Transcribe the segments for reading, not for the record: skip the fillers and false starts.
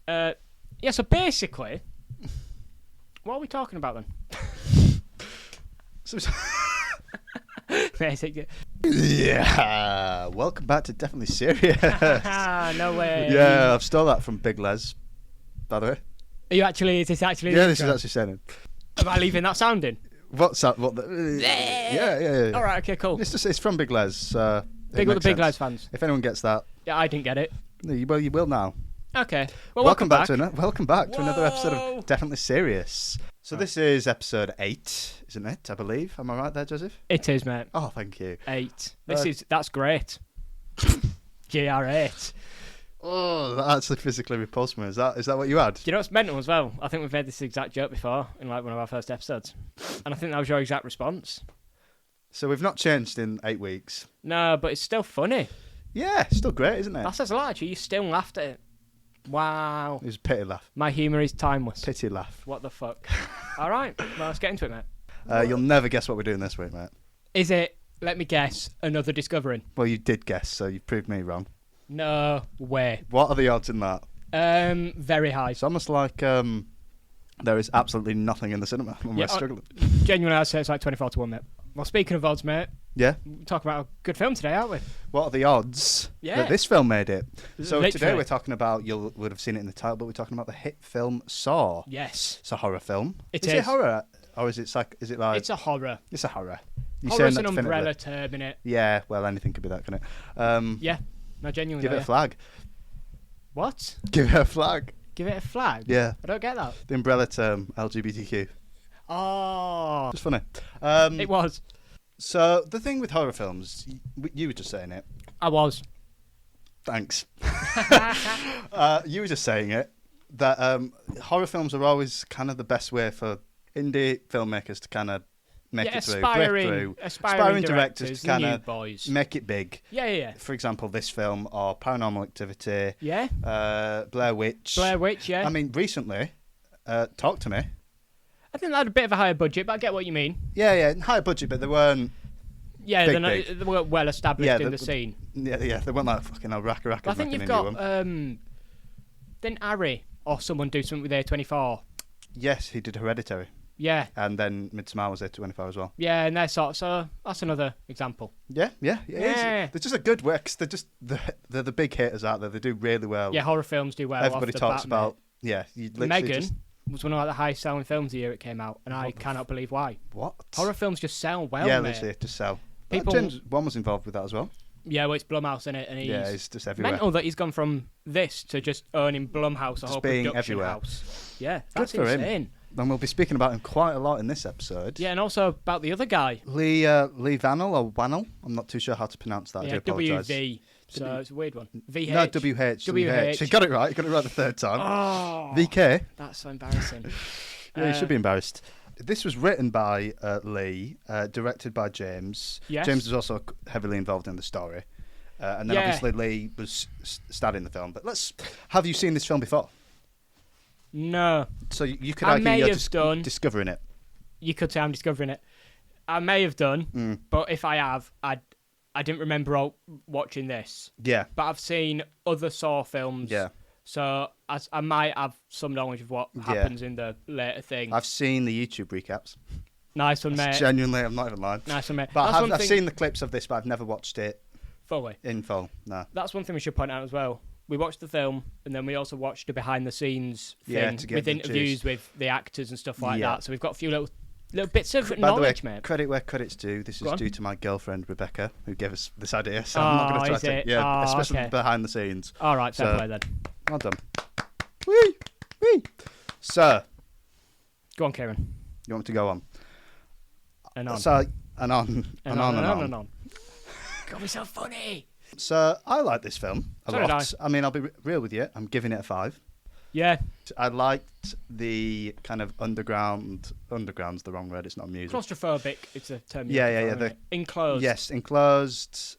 Yeah, so basically, what are we talking about then? Basically. Yeah, welcome back to Definitely Serious. No way. Yeah, I've stole that from Big Les, by the way. Are you actually, is this actually? Yeah, this is actually saying. Am I leaving that sound in? What's that? What the? Yeah. All right, okay, cool. It's from Big Les. Big up the Big Les fans. If anyone gets that. Yeah, I didn't get it. Well, you will now. Okay. Well, welcome back. to another episode of Definitely Serious. So this is episode 8, isn't it? I believe. Am I right there, Joseph? It is, mate. Oh, thank you. 8. That's great. GR8. Oh, that actually physically repulsed me. Is that what you had? Do you know what's mental as well? I think we've made this exact joke before in like one of our first episodes, and I think that was your exact response. So we've not changed in 8 weeks. No, but it's still funny. Yeah, it's still great, isn't it? That says a lot, actually. You still laughed at it. Wow. It was a pity laugh. My humour is timeless. Pity laugh. What the fuck? All right, well, let's get into it, mate. You'll never guess what we're doing this week, mate. Is it, let me guess, another discovering? Well, you did guess, so you've proved me wrong. No way. What are the odds in that? Very high. It's almost like there is absolutely nothing in the cinema when we're struggling. Genuinely, I'd say it's like 24-1, mate. Well, speaking of odds, mate. Yeah? We're talking about a good film today, aren't we? What are the odds that this film made it? So Literally. Today we're talking about, you would have seen it in the title, but we're talking about the hit film Saw. Yes. It's a horror film. It is it horror? Or is it like... It's a horror. It's a horror. Horror's an umbrella term, innit? Yeah, well, anything could be that, can it? Yeah. No, genuinely. Give it a flag. What? Give it a flag. Give it a flag? Yeah. I don't get that. The umbrella term, LGBTQ. Oh. Just funny. It was. So, the thing with horror films, you were just saying it. I was. Thanks. You were just saying it, that breakthrough films are always kind of the best way for indie filmmakers to kind of make it through. Aspiring directors to kind of make it big. Yeah. For example, this film or Paranormal Activity. Yeah. Blair Witch. Yeah. I mean, recently, Talk to Me. I think they had a bit of a higher budget, but I get what you mean. Yeah, higher budget, but they weren't. Yeah, big. They weren't well established in the scene. Yeah, they weren't like fucking racka. I think you've got didn't Harry or someone do something with A24? Yes, he did Hereditary. Yeah. And then Midsommar was A24 as well. Yeah, and they're so that's another example. Yeah. They're just a good work. They're the big hitters out there. They do really well. Yeah, horror films do well. Everybody talks about. Yeah, Megan was one of the highest selling films the year it came out, and I cannot believe why. What? Horror films just sell well, yeah, mate. literally, just sell. James Wan was involved with that as well. Yeah, well, it's Blumhouse, in it, and he's just everywhere. Mental that he's gone from this to just owning Blumhouse, a whole production everywhere. House. Yeah, that's good for insane. Him. And we'll be speaking about him quite a lot in this episode. Yeah, and also about the other guy, Lee Vanell or Wannell. I'm not too sure how to pronounce that. Yeah, I do apologise. WV. So it's a weird one. VH. No, WH. You got it right. You got it right the third time. Oh, VK. That's so embarrassing. Yeah, you should be embarrassed. This was written by Lee, directed by James. Yes. James was also heavily involved in the story. And then obviously Lee was starred in the film. But have you seen this film before? No. So you could argue you're discovering it. You could say I'm discovering it. I may have done, but if I have, I didn't remember watching this. Yeah. But I've seen other Saw films. Yeah. So I might have some knowledge of what happens in the later thing. I've seen the YouTube recaps. Nice one, mate. Genuinely, I'm not even lying. Nice one, mate. But I've seen the clips of this, but I've never watched it fully. In full, no. That's one thing we should point out as well. We watched the film, and then we also watched a behind-the-scenes thing with interviews with the actors and stuff like that. So we've got a few little bits of knowledge, mate. Credit where credit's due. This is due to my girlfriend, Rebecca, who gave us this idea. So I'm not going to try to... Yeah, especially behind the scenes. All right, fair play then. Well done. Whee! So... Go on, Kieran. You want me to go on? And on. So, and on. God, we're so funny. So, I like this film a lot. I mean, I'll be real with you. I'm giving it a 5. Yeah. I liked the kind of underground's the wrong word, it's not music. Claustrophobic, it's a term. Yeah. Enclosed. Yes, enclosed,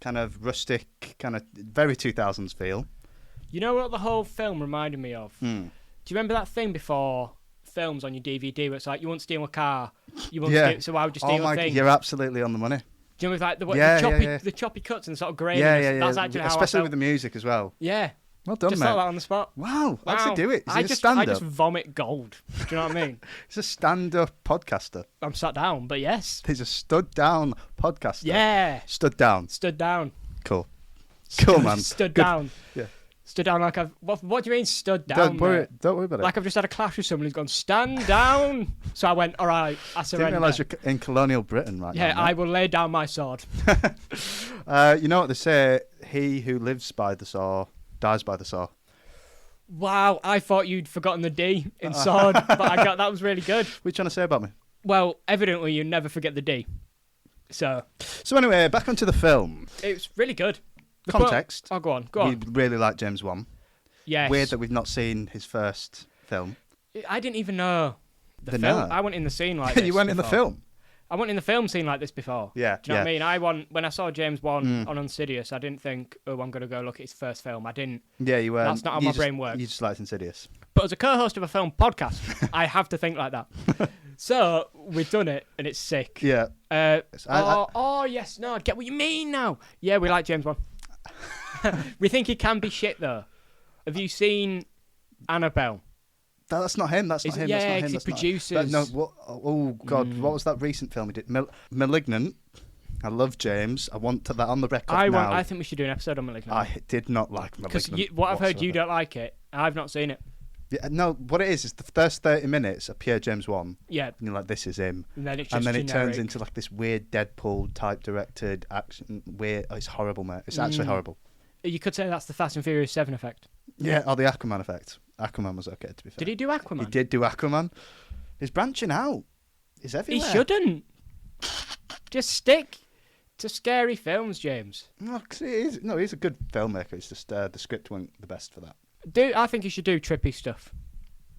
kind of rustic, kind of very 2000s feel. You know what the whole film reminded me of? Do you remember that thing before films on your DVD where it's like, you won't steal a car, so why would you steal a thing? You're absolutely on the money. Do you know, like the choppy cuts and sort of grey? Yeah. That's actually how especially I felt. with the music as well. Yeah. Well done, just mate. Just that on the spot. Wow. How's he do it? Is he a I stand-up? just vomit gold. Do you know what I mean? He's a stand-up podcaster. I'm sat down, but yes. He's a stood-down podcaster. Yeah. Stood down. Stood down. Cool. Cool, man. Stood Good. down. Yeah. Stood down like I've... What do you mean stood down, Don't worry about it. Like I've just had a clash with someone who's gone, stand down. So I went, all right, I surrender. Didn't realise you're in colonial Britain right now. Yeah, I will lay down my sword. You know what they say? He who lives by the saw dies by the saw. Wow, I thought you'd forgotten the D in sword, but that was really good. What are you trying to say about me? Well, evidently you never forget the D. So anyway, back onto the film. It was really good. Context. Go on. We really like James Wan. Yes. Weird that we've not seen his first film. I didn't even know the film. I went in the scene like this. You went in the film? I went in the film scene like this before. Yeah. Do you know what I mean? When I saw James Wan on Insidious, I didn't think, oh, I'm going to go look at his first film. I didn't. Yeah, you were. That's not how my brain works. You just liked Insidious. But as a co-host of a film podcast, I have to think like that. So we've done it, and it's sick. Yeah. Yes. No, I get what you mean now. Yeah, we like James Wan. We think he can be shit, though. Have you seen Annabelle? That's not him. That's not him. Yeah, that's not him. He produces. Oh God, what was that recent film he did? Malignant. I love James. I want that on the record now. I think we should do an episode on Malignant. I did not like Malignant. Because what I've heard, you don't like it. I've not seen it. Yeah, no, what it is the first 30 minutes are pure James Wan. Yeah. And you're like, this is him. And then, it turns into like this weird Deadpool type directed action. Weird. Oh, it's horrible, mate. It's actually horrible. You could say that's the Fast and Furious 7 effect. Yeah, or the Aquaman effect. Aquaman was okay, to be fair. Did he do Aquaman? He did do Aquaman. He's branching out. He's everywhere. He shouldn't. Just stick to scary films, James. No, he's a good filmmaker. It's just the script wasn't the best for that. I think you should do trippy stuff.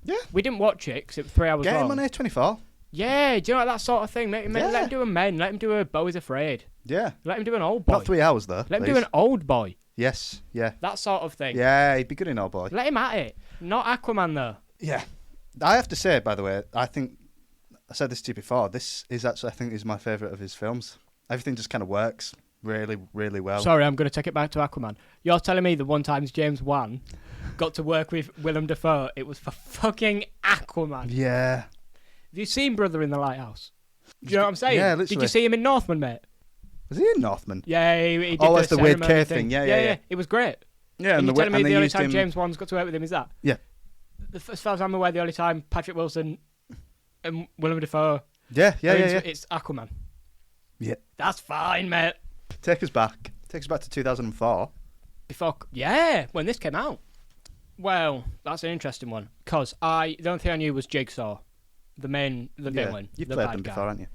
Yeah. We didn't watch it because it was 3 hours long. Get him on A24. Yeah, do you know that sort of thing? Let him do a Men. Let him do a Beau is Afraid. Yeah. Let him do an Old Boy. Not 3 hours, though. Let him do an Old Boy. Yes, yeah. That sort of thing. Yeah, he'd be good in Old Boy. Let him at it. Not Aquaman, though. Yeah. I have to say, by the way, I said this to you before, this is actually, I think, is my favourite of his films. Everything just kind of works really, really well. Sorry, I'm going to take it back to Aquaman. You're telling me that one time James Wan got to work with Willem Dafoe, it was for fucking Aquaman. Yeah. Have you seen Brother in the Lighthouse? Do you know what I'm saying? Yeah, literally. Did you see him in Northman, mate? Was he in Northman? Yeah, he did that's the weird K thing. Yeah. It was great. Yeah, and you're telling me the only time James Wan's got to work with him is that? Yeah. As far as I'm aware, the only time Patrick Wilson and Willem Dafoe it's Aquaman. Yeah. That's fine, mate. Take us back to 2004. When this came out. Well, that's an interesting one. Because the only thing I knew was Jigsaw, the villain. You've the played bad them guy. before, haven't you?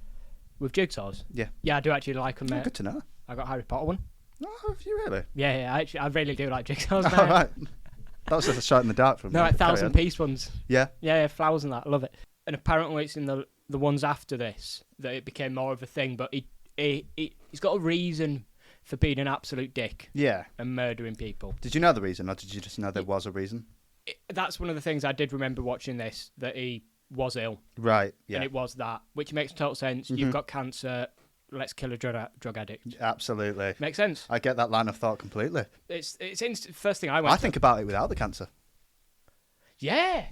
With Jigsaws? Yeah. Yeah, I do actually like them, mate. Good to know. I got Harry Potter one. Oh, have you really? Yeah, I really do like Jigsaws, mate. All right. That was just a shot in the dark from me. No, like 1,000-piece ones. Yeah? Yeah, flowers and that. I love it. And apparently it's in the ones after this that it became more of a thing, but he's got a reason for being an absolute dick. Yeah. And murdering people. Did you know the reason, or did you just know there was a reason? That's one of the things I did remember watching this, that he was ill. Right, yeah. And it was that, which makes total sense. Mm-hmm. You've got cancer, let's kill a drug addict. Absolutely. Makes sense. I get that line of thought completely. It's first thing I think about it without the cancer. Yeah.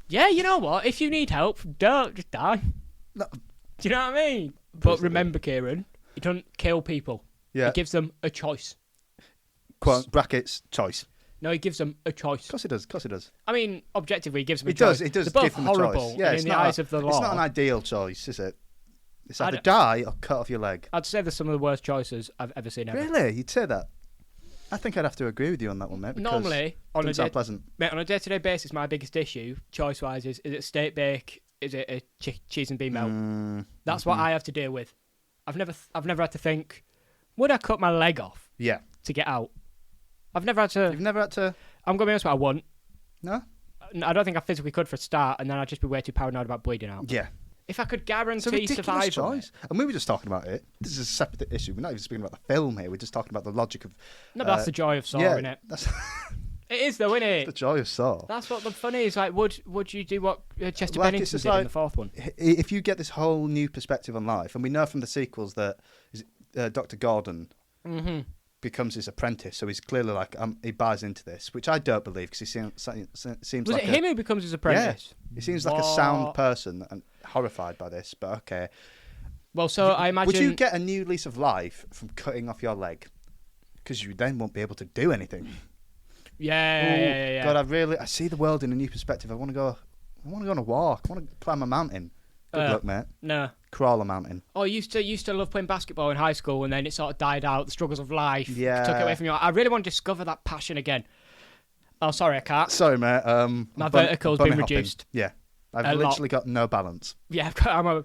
Yeah, you know what? If you need help, don't just die. No. Do you know what I mean? But remember, Kieran, he doesn't kill people. Yeah. He gives them a choice. Quote, brackets, choice. No, he gives them a choice. Of course he does. I mean, objectively, he gives them a choice. He does They're both give them horrible a choice. Yeah, in the eyes of the law. It's not an ideal choice, is it? It's either die or cut off your leg. I'd say they're some of the worst choices I've ever seen ever. Really? You'd say that? I think I'd have to agree with you on that one, mate. Normally, on a day-to-day basis, my biggest issue, choice-wise, is it steak bake? Is it a cheese and bean melt? That's what I have to deal with. I've never had to think, would I cut my leg off? Yeah. To get out? I've never had to. You've never had to? I'm going to be honest with you, I wouldn't. No? I don't think I physically could for a start, and then I'd just be way too paranoid about bleeding out. Yeah. If I could guarantee it's a ridiculous survival. Choice. And we were just talking about it. This is a separate issue. We're not even speaking about the film here. We're just talking about the logic of... No, but that's the joy of Saw, isn't it? It is, though, isn't it? The joy of Saw. That's what the fun is. Like, would you do what Chester Bennington did in the fourth one? If you get this whole new perspective on life, and we know from the sequels that Dr. Gordon becomes his apprentice. So he's clearly like he buys into this, which I don't believe because he seems Was like it him who becomes his apprentice? Yeah, he seems like a sound person and horrified by this. But okay. Well, so I imagine. Would you get a new lease of life from cutting off your leg? Because you then won't be able to do anything. Yeah. God, I see the world in a new perspective. I want to go on a walk. I want to climb a mountain. Good luck, mate. No. Crawl a mountain. Oh, I used to love playing basketball in high school, and then it sort of died out. The struggles of life took it away from you. I really want to discover that passion again. Oh, sorry, I can't. Sorry, mate. My vertical's been reduced. Yeah. I've literally got no balance. Yeah, do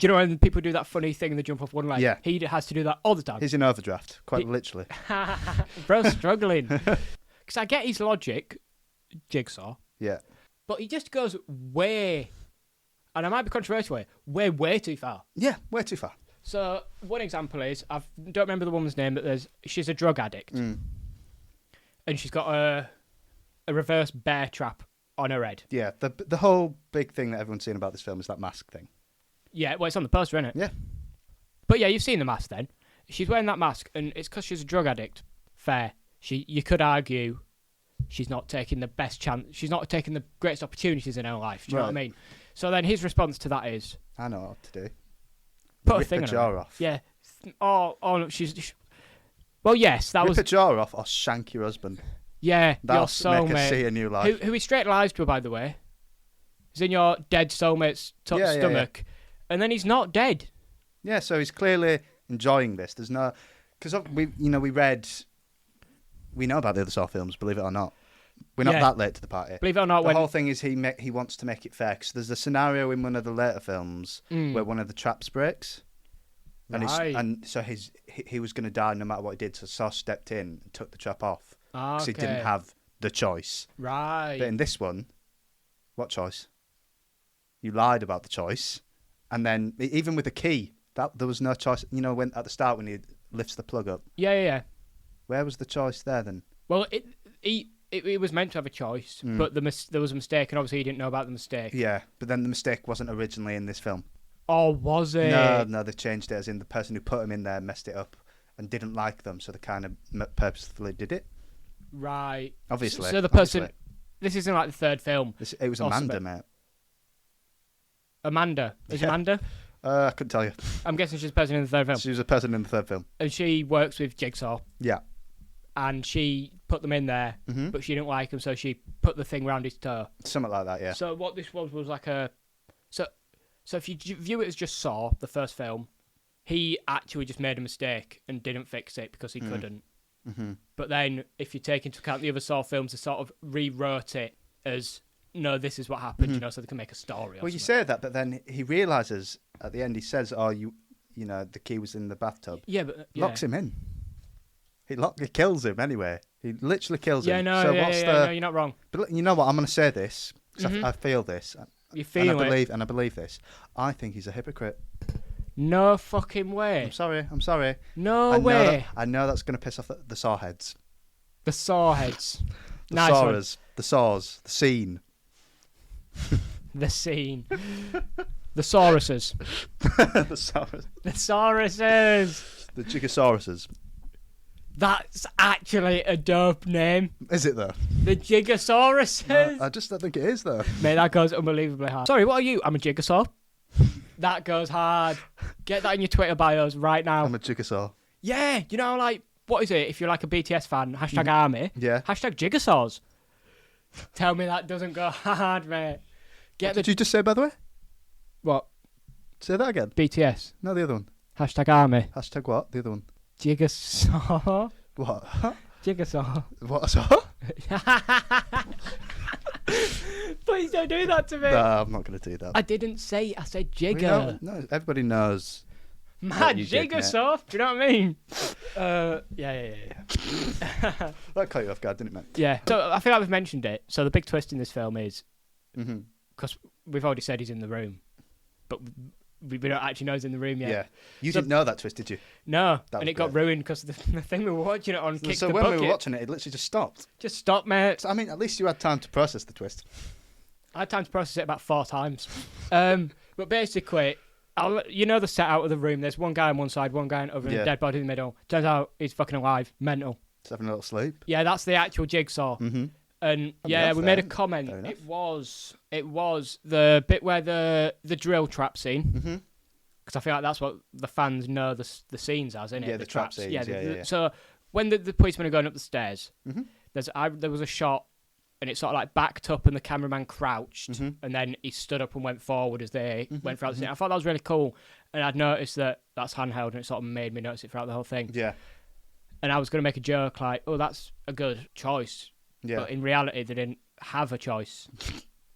you know when people do that funny thing and they jump off one leg? Yeah. He has to do that all the time. He's in overdraft, quite literally. Bro's struggling. Because I get his logic, Jigsaw. Yeah. But he just goes way, and I might be controversial here, way too far. Yeah, way too far. So one example is, I don't remember the woman's name, but she's a drug addict. And she's got a reverse bear trap on her head. Yeah, the whole big thing that everyone's seen about this film is that mask thing. Yeah, well, it's on the poster, isn't it? Yeah. But yeah, you've seen the mask then. She's wearing that mask, and it's because she's a drug addict. Fair. You could argue she's not taking the best chance. She's not taking the greatest opportunities in her life. Do you know what I mean? So then his response to that is, I know what to do. Put a thing Rip on her her. jaw off. Yeah. Oh, no, well, yes, that was. Rip her jaw off or shank your husband. Yeah, That'll your soulmate. make her see a new life. Who he straight lies to her, by the way. He's in your dead soulmate's stomach. Yeah. And then he's not dead. Yeah, so he's clearly enjoying this. There's no... Because we know about the other Saw films, believe it or not. We're not that late to the party. Believe it or not, the whole thing is he wants to make it fair. Because there's a scenario in one of the later films where one of the traps breaks. And so he was going to die no matter what he did. So Saw stepped in and took the trap off. Because he didn't have the choice. Right. But in this one, what choice? You lied about the choice. And then, even with the key, there was no choice. You know, when at the start when he lifts the plug up. Yeah. Where was the choice there then? Well, it was meant to have a choice, but there was a mistake, and obviously he didn't know about the mistake. Yeah, but then the mistake wasn't originally in this film. Oh, was it? No, they changed it as in the person who put him in there messed it up and didn't like them, so they kind of purposefully did it. Right. Obviously. So the person... This isn't like the third film. It was Amanda, mate. Amanda. Is Amanda? I couldn't tell you. I'm guessing she's a person in the third film. She was a person in the third film. And she works with Jigsaw. Yeah. And she put them in there, but she didn't like them, so she put the thing round his toe. Something like that, yeah. So what this was like a... So if you view it as just Saw, the first film, he actually just made a mistake and didn't fix it because he couldn't. Mm-hmm. But then if you take into account the other Saw films, they sort of rewrote it as... No, this is what happened, so they can make a story. Well, you say that, but then he realizes at the end. He says, "Oh, you know, the key was in the bathtub." Yeah, but locks him in. He kills him anyway. He literally kills him. No, so no, you're not wrong. But you know what? I'm going to say this because I feel this. You feel it, and I believe this. I think he's a hypocrite. No fucking way. I'm sorry. No way. I know that's going to piss off the saw heads. The saw heads. The sawers. The saws. The scene. The scene. The sauruses. The sauruses. The sauruses. The Gigosauruses. That's actually a dope name. Is it though? The Gigosauruses. No, I just don't think it is though. Mate, that goes unbelievably hard. Sorry, what are you? I'm a Jigosaur. That goes hard. Get that in your Twitter bios right now. I'm a Jigosaur. Yeah, you know, like, what is it? If you're like a BTS fan, hashtag army. Yeah. Hashtag Jigosaurs. Tell me that doesn't go hard, mate. What did you just say, by the way? What? Say that again. BTS. No, the other one. Hashtag army. Hashtag what? The other one. Jigosaur. What? Jigosaur. What? Saw? Please don't do that to me. No, I'm not going to do that. I didn't say. I said Jigger. No, everybody knows. Mad Jigosaur. Do you know what I mean? Yeah. That caught you off guard, didn't it, mate? Yeah. So I feel like we've mentioned it. So the big twist in this film is, because we've already said he's in the room, but we don't actually know he's in the room yet. Yeah. You didn't know that twist, did you? No. And it got ruined because the thing we were watching it on kicked the bucket. So when we were watching it, it literally just stopped. Just stopped, mate. So, I mean, at least you had time to process the twist. I had time to process it about 4 times. But basically, You know the set out of the room. There's one guy on one side, one guy on the other, and a dead body in the middle. Turns out he's fucking alive, mental. He's having a little sleep. Yeah, that's the actual Jigsaw. Mm-hmm. And we made a comment. It was the bit where the drill trap scene. Mm-hmm. Because I feel like that's what the fans know the scenes as, isn't it? Yeah, the trap scenes. Yeah. So when the policemen are going up the stairs, mm-hmm. there was a shot, and it sort of like backed up, and the cameraman crouched, mm-hmm. and then he stood up and went forward as they mm-hmm. went throughout the scene. I thought that was really cool, and I'd noticed that's handheld, and it sort of made me notice it throughout the whole thing. Yeah. And I was going to make a joke like, "Oh, that's a good choice," but in reality, they didn't have a choice.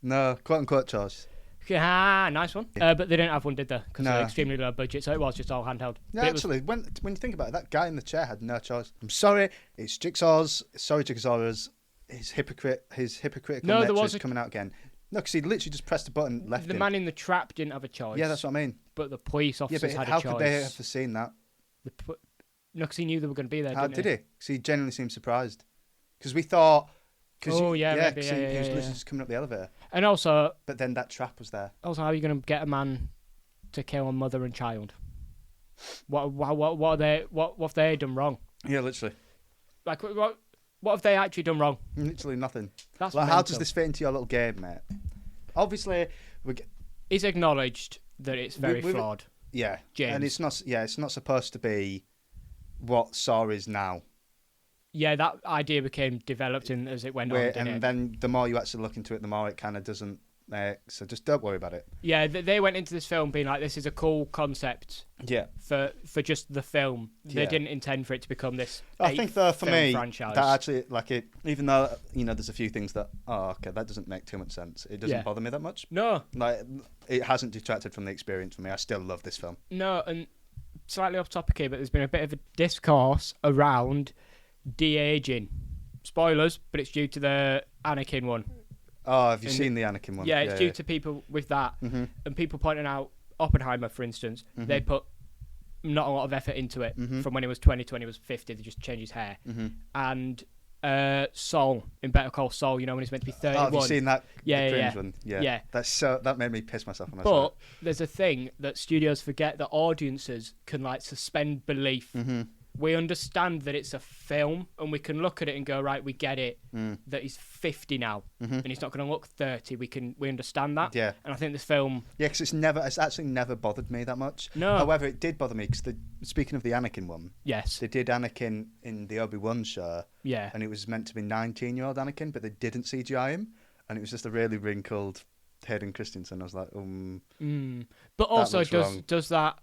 No, quote unquote choice. Ah, nice one. But they didn't have one, did they? Because they're extremely low budget, so it was just all handheld. No, actually, when you think about it, that guy in the chair had no choice. I'm sorry, it's Jigsaw's. Sorry, Jigsaw's. His hypocritical nature is coming out again. No, because he literally just pressed a button, left the him. man in the trap didn't have a choice. Yeah, that's what I mean. But the police officers had a choice. How could they have foreseen that? No, because he knew they were going to be there. How did he? Because he genuinely seemed surprised. Because we thought. Because he was literally just coming up the elevator. And also, but then that trap was there. Also, how are you going to get a man to kill a mother and child? What have they done wrong? Yeah, literally. Like what have they actually done wrong? Literally nothing. That's like, how does this fit into your little game, mate? Obviously, he's acknowledged that it's very flawed. Yeah, James. And it's not. Yeah, it's not supposed to be what Saw is now. Yeah, that idea became developed as it went on. And then the more you actually look into it, the more it kind of doesn't. So just don't worry about it. Yeah, they went into this film being like, this is a cool concept. Yeah. For just the film, they didn't intend for it to become this. I think though, for me, franchise. that actually even though there's a few things that that doesn't make too much sense. It doesn't bother me that much. No. Like it hasn't detracted from the experience for me. I still love this film. No, and slightly off topic here, but there's been a bit of a discourse around de-aging. Spoilers, but it's due to the Anakin one. Oh, have you seen the Anakin one? Yeah, it's due to people with that. Mm-hmm. And people pointing out Oppenheimer, for instance, mm-hmm. they put not a lot of effort into it. Mm-hmm. From when he was 20 to when he was 50, they just changed his hair. Mm-hmm. And Saul, in Better Call Saul, when he's meant to be 31. Oh, have you seen that? Yeah, the cringe one? Yeah. That made me piss myself when I saw it. But there's a thing that studios forget, that audiences can suspend belief. Mm-hmm. We understand that it's a film, and we can look at it and go, right, we get it, that he's 50 now, and he's not going to look 30. We understand that. Yeah. And I think this film... Yeah, because it's actually never bothered me that much. No. However, it did bother me, because speaking of the Anakin one... Yes. They did Anakin in the Obi-Wan show. Yeah. And it was meant to be 19-year-old Anakin, but they didn't CGI him, and it was just a really wrinkled Hayden Christensen. I was like, But also, wrong. does that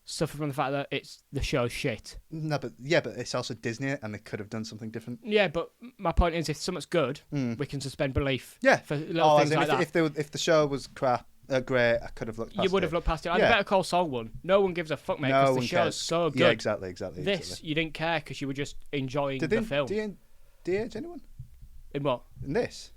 suffer from the fact that the show's shit? No, but it's also Disney, and they could have done something different. Yeah, but my point is, if something's good, we can suspend belief. Yeah. For little things like that. If the show was great, I could have looked past it. You would have looked past it. I Better Call Saul one. No one gives a fuck, mate, because the show's so good. Yeah, exactly. This, you didn't care because you were just enjoying the film. Did you age anyone? In what? In this?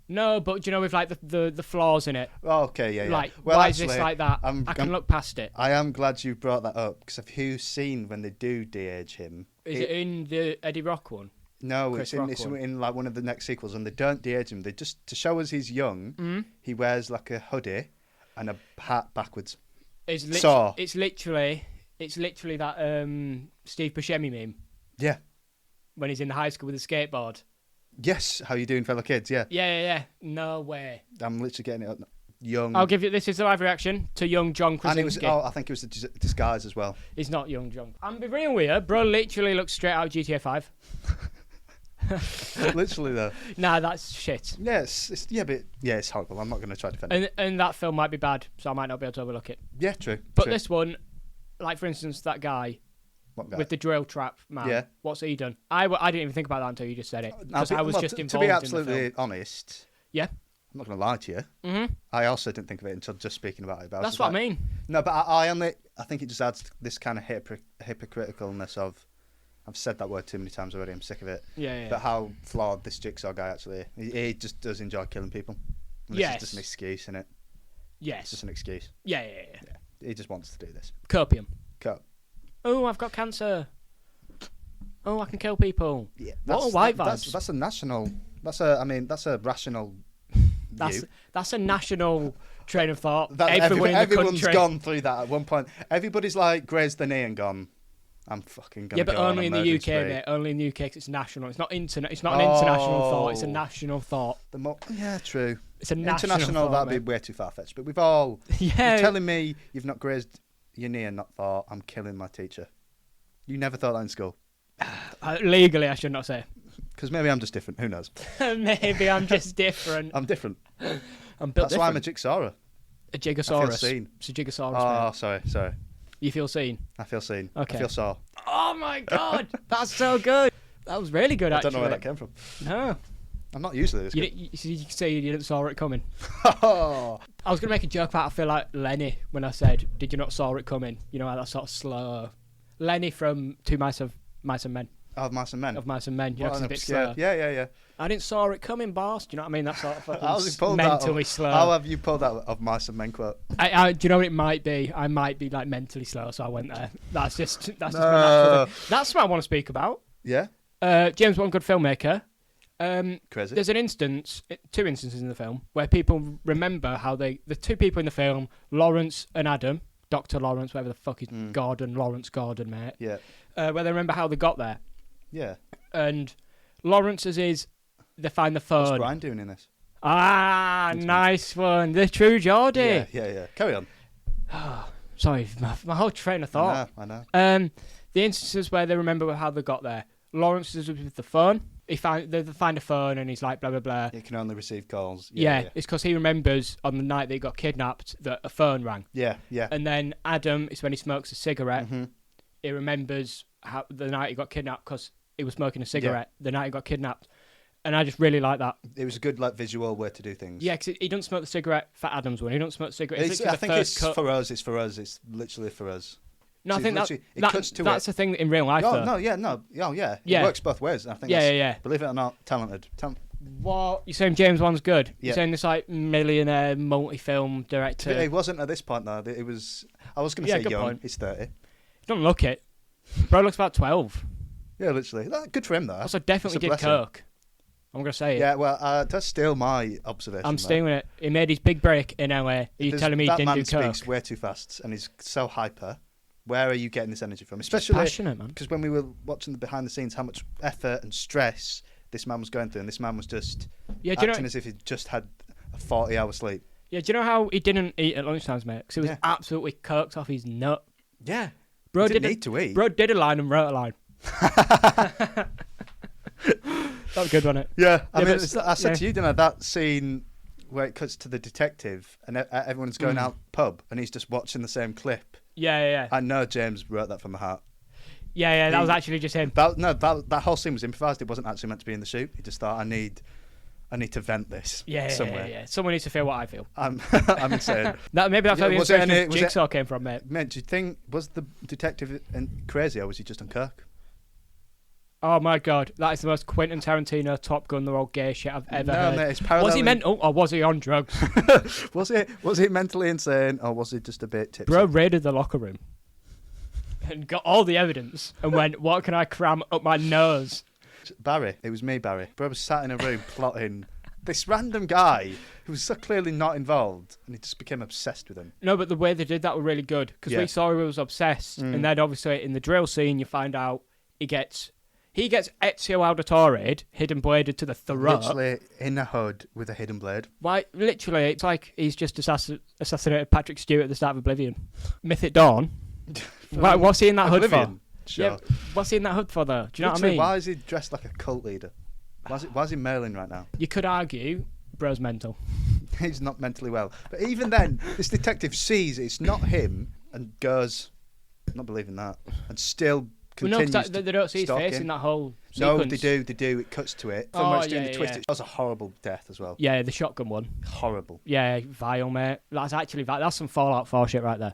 No, but with the flaws in it. Oh, okay, yeah. Like, why is this like that? I can look past it. I am glad you brought that up, because have you seen when they do de-age him? Is it in the Eddie Rock one? No, it's in like one of the next sequels, and they don't de-age him. They just, to show us he's young, he wears like a hoodie and a hat backwards. It's literally that Steve Buscemi meme. Yeah. When he's in the high school with a skateboard. Yes, how you doing, fellow kids? Yeah. Yeah. No way. I'm literally getting it up. Young. I'll give you this is the live reaction to young John Krasinski. And I think it was a disguise as well. He's not young John. I'm be real weird. Bro literally looks straight out of GTA 5. Literally though. Nah, that's shit. Yes, it's horrible. I'm not going to try to defend it. And that film might be bad, so I might not be able to overlook it. Yeah, true. But this one, like for instance, that guy. What guy? With the drill trap man. Yeah. What's he done? I didn't even think about that until you just said it. Because I was just involved in the film. To be absolutely honest. Yeah. I'm not going to lie to you. Mm-hmm. I also didn't think of it until just speaking about it. That's what I mean. No, but I think it just adds this kind of hypocriticalness of, I've said that word too many times already, I'm sick of it. Yeah. But how flawed this Jigsaw guy actually is. He just does enjoy killing people. And yes. This is just an excuse, isn't it? Yes. It's just an excuse. Yeah. He just wants to do this. Copium. Oh, I've got cancer. Oh, I can kill people. Yeah. What a white vibes. That's a national. That's a rational That's a national train of thought. Everyone's gone through that at one point. Everybody's like grazed the knee and gone, I'm fucking going to go on a murdering spree. Yeah, but only in the UK, mate. Only in the UK 'cause it's national. It's not an international thought. It's a national thought. Yeah, true. It's a national international. Thought, that'd be way too far-fetched. But we've all... Yeah. You're telling me you've not grazed your knee and not thought, I'm killing my teacher. You never thought that in school? Legally, I should not say. Because maybe I'm just different. Who knows? Maybe I'm just different. I'm different. I'm built That's different. why I'm a jigsaw. A gigasaurus. I feel seen. It's a gigasaurus. Oh, mate. sorry. You feel seen? I feel seen. Okay. I feel sore. Oh my god, that's so good. That was really good. I Actually, don't know where that came from. No, I'm not usually this good. You say you didn't saw it coming. Oh. I was gonna make a joke about I feel like Lenny when I said, "Did you not saw it coming?" You know, that sort of slow. Lenny from Two Mice and Men. Of Mice and Men. Of Mice and Men. You know, 'cause it's a bit slow. Yeah. I didn't saw it coming, boss. Do you know what I mean? That sort of fucking mentally slow. How have you pulled that of Mice and Men quote? Do you know what it might be? I might be like mentally slow, so I went there. That's just my natural thing. That's what I want to speak about. Yeah. James Wan, good filmmaker. Crazy. There's two instances in the film where people remember how the two people in the film, Lawrence and Adam, Dr. Lawrence, whatever the fuck is Lawrence Gordon, mate. Yeah. Where they remember how they got there. Yeah. And Lawrence's is they find the phone. What's Brian doing in this? Nice one. The true Geordie. Yeah. Carry on. Sorry, my whole train of thought. I know. The instances where they remember how they got there. Lawrence is with the phone. They find a phone and he's like blah blah blah. He can only receive calls. Yeah. It's because he remembers on the night that he got kidnapped that a phone rang. Yeah. And then Adam is when he smokes a cigarette. Mm-hmm. He remembers how the night he got kidnapped because he was smoking a cigarette the night he got kidnapped. And I just really like that. It was a good visual way to do things. Yeah, because he doesn't smoke the cigarette for Adam's one. He doesn't smoke the cigarette. I think it's for us. It's for us. It's literally for us. No, so I think that's the thing in real life. No. It works both ways. I think. Yeah. Believe it or not, talented. What you're saying? James Wan's good. Yeah. You're saying this like millionaire multi-film director. It wasn't at this point though. It was. I was going to say young. Point. He's 30. Don't look it. Bro looks about 12. Yeah, literally. Good for him though. Also, definitely did coke. I'm going to say it. Yeah, well, that's still my observation. I'm stealing it. He made his big break in LA. Are you telling me he didn't do coke? That man speaks way too fast and he's so hyper. Where are you getting this energy from? Especially passionate, man. Because when we were watching the behind the scenes, how much effort and stress this man was going through, and this man was just acting as if he'd just had a 40-hour sleep. Yeah, do you know how he didn't eat at lunchtimes, mate? Because he was absolutely coked off his nut. Yeah. Bro didn't need to eat. Bro did a line and wrote a line. That was good, wasn't it? Yeah. I mean, I said to you, didn't I, that scene where it cuts to the detective and everyone's going out pub and he's just watching the same clip. Yeah. I know James wrote that from the heart. Yeah, that was actually just him. That whole scene was improvised. It wasn't actually meant to be in the shoot. He just thought, I need to vent this somewhere. Yeah. Someone needs to feel what I feel. I'm insane. Maybe that's where the inspiration of Jigsaw came from, mate. Man, do you think, was the detective crazy or was he just on coke? Oh my god, that is the most Quentin Tarantino Top Gun the old gay shit I've ever heard. Mate, it's paralleling... Was he mental or was he on drugs? was he mentally insane or was he just a bit tipsy? Bro raided the locker room and got all the evidence and went, what can I cram up my nose? Barry, it was me, Barry. Bro was sat in a room plotting this random guy who was so clearly not involved and he just became obsessed with him. No, but the way they did that were really good because we saw he was obsessed and then obviously in the drill scene you find out he gets Ezio Auditore'd, hidden bladed to the throat. Literally in a hood with a hidden blade. Why? Literally, it's like he's just assassinated Patrick Stewart at the start of Oblivion. Mythic Dawn. What's he in that hood for? Sure. Yeah, what's he in that hood for, though? Do you know what I mean? Why is he dressed like a cult leader? Why is he mailing right now? You could argue, bro's mental. He's not mentally well. But even then, this detective sees it's not him and goes, I'm not believing that, and still... Well, no, because they don't see his face in that whole sequence. No, they do. It cuts to it. From where it's doing the twist. It was a horrible death as well. Yeah, the shotgun one. Horrible. Yeah, vile, mate. That's some Fallout 4 shit right there.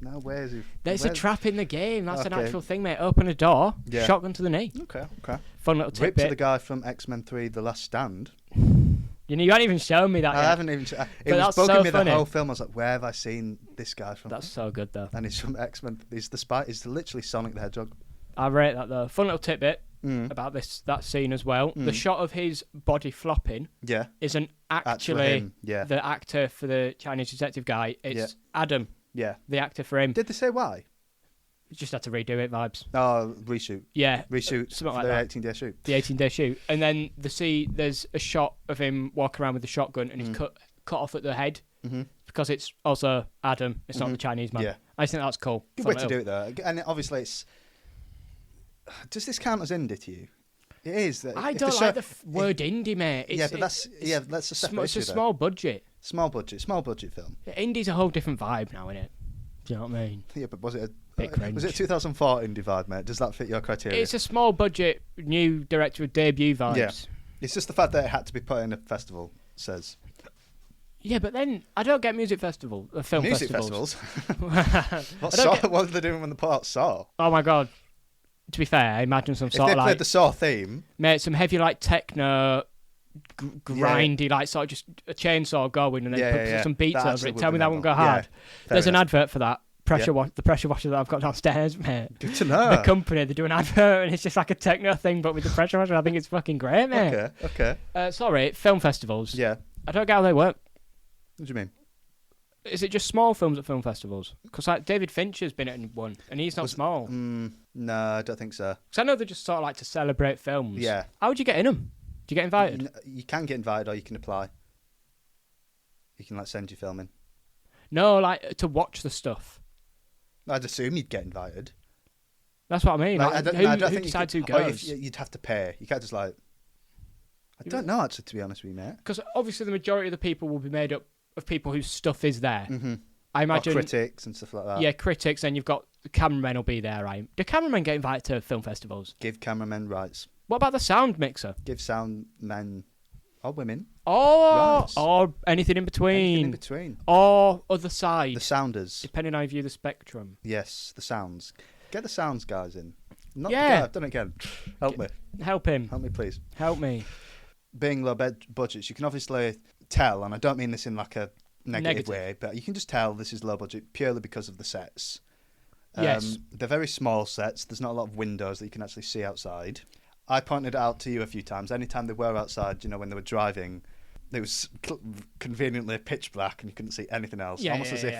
No, where is he? There's a trap in the game. That's an actual thing, mate. Open a door, shotgun to the knee. Okay. Fun little tidbit. Rip to the guy from X-Men 3, The Last Stand. You haven't even shown me that yet. I haven't even... It was bugging me the whole film. I was like, where have I seen this guy from? That's so good, though. And he's from X-Men. He's the spy. He's literally Sonic the Hedgehog. I rate that, though. Fun little tidbit. about that scene as well. The shot of his body flopping isn't actually the actor for the Chinese detective guy. It's Adam, the actor for him. Did they say why? Just had to redo it, vibes. Oh, reshoot. Yeah. Reshoot something like the that. 18-day shoot. The 18-day shoot. And then there's a shot of him walking around with a shotgun and he's cut off at the head because it's also Adam. It's not the Chinese man. Yeah. I think that's cool. Good way to do it, though. And obviously, does this count as indie to you? It is. I don't like the word indie, mate. That's a separate issue. It's a small budget. Small budget film. Indie's a whole different vibe now, isn't it? Do you know what I mean? Yeah, but was it a 2004 indie vibe, mate? Does that fit your criteria? It's a small budget, new director with debut vibes. Yeah. It's just the fact that it had to be put in a festival says. Yeah, but then I don't get music festivals. Music festivals? What are they doing when the part Saw? Oh my god. To be fair, I imagine some sort of like... If they played the Saw theme... Mate, some heavy like techno, grindy, like sort of just a chainsaw going and then put some beats over it. Tell me that won't go hard. There's an advert for that. The pressure washer that I've got downstairs, mate. Good to know. The company, they do an advert and it's just like a techno thing but with the pressure washer. I think it's fucking great, mate. Okay. Sorry, film festivals. Yeah. I don't get how they work. What do you mean? Is it just small films at film festivals? Because like David Fincher's been at one, and he's not small. No, I don't think so. Because I know they're just sort of like to celebrate films. Yeah. How would you get in them? Do you get invited? You can get invited, or you can apply. You can send your film in. No, like to watch the stuff. I'd assume you'd get invited. That's what I mean. Who decides who goes? You'd have to pay. You can't just I don't know, actually, to be honest with you, mate. Because obviously the majority of the people will be made up of people whose stuff is there. Mm-hmm. I imagine. Or critics and stuff like that. Yeah, critics, and you've got the cameramen will be there, right? Do cameramen get invited to film festivals? Give cameramen rights. What about the sound mixer? Give sound men or women. Rights. Or anything in between. Or other side. The sounders. Depending on how you view the spectrum. Yes, the sounds. Get the sounds guys in. I've done it again. Help me. Help him. Help me, please. Help me. Being low budgets, you can obviously tell, and I don't mean this in a negative way, but you can just tell this is low budget purely because of the sets. Yes. They're very small sets. There's not a lot of windows that you can actually see outside. I pointed it out to you a few times. Anytime they were outside, when they were driving, it was conveniently pitch black and you couldn't see anything else. Almost as if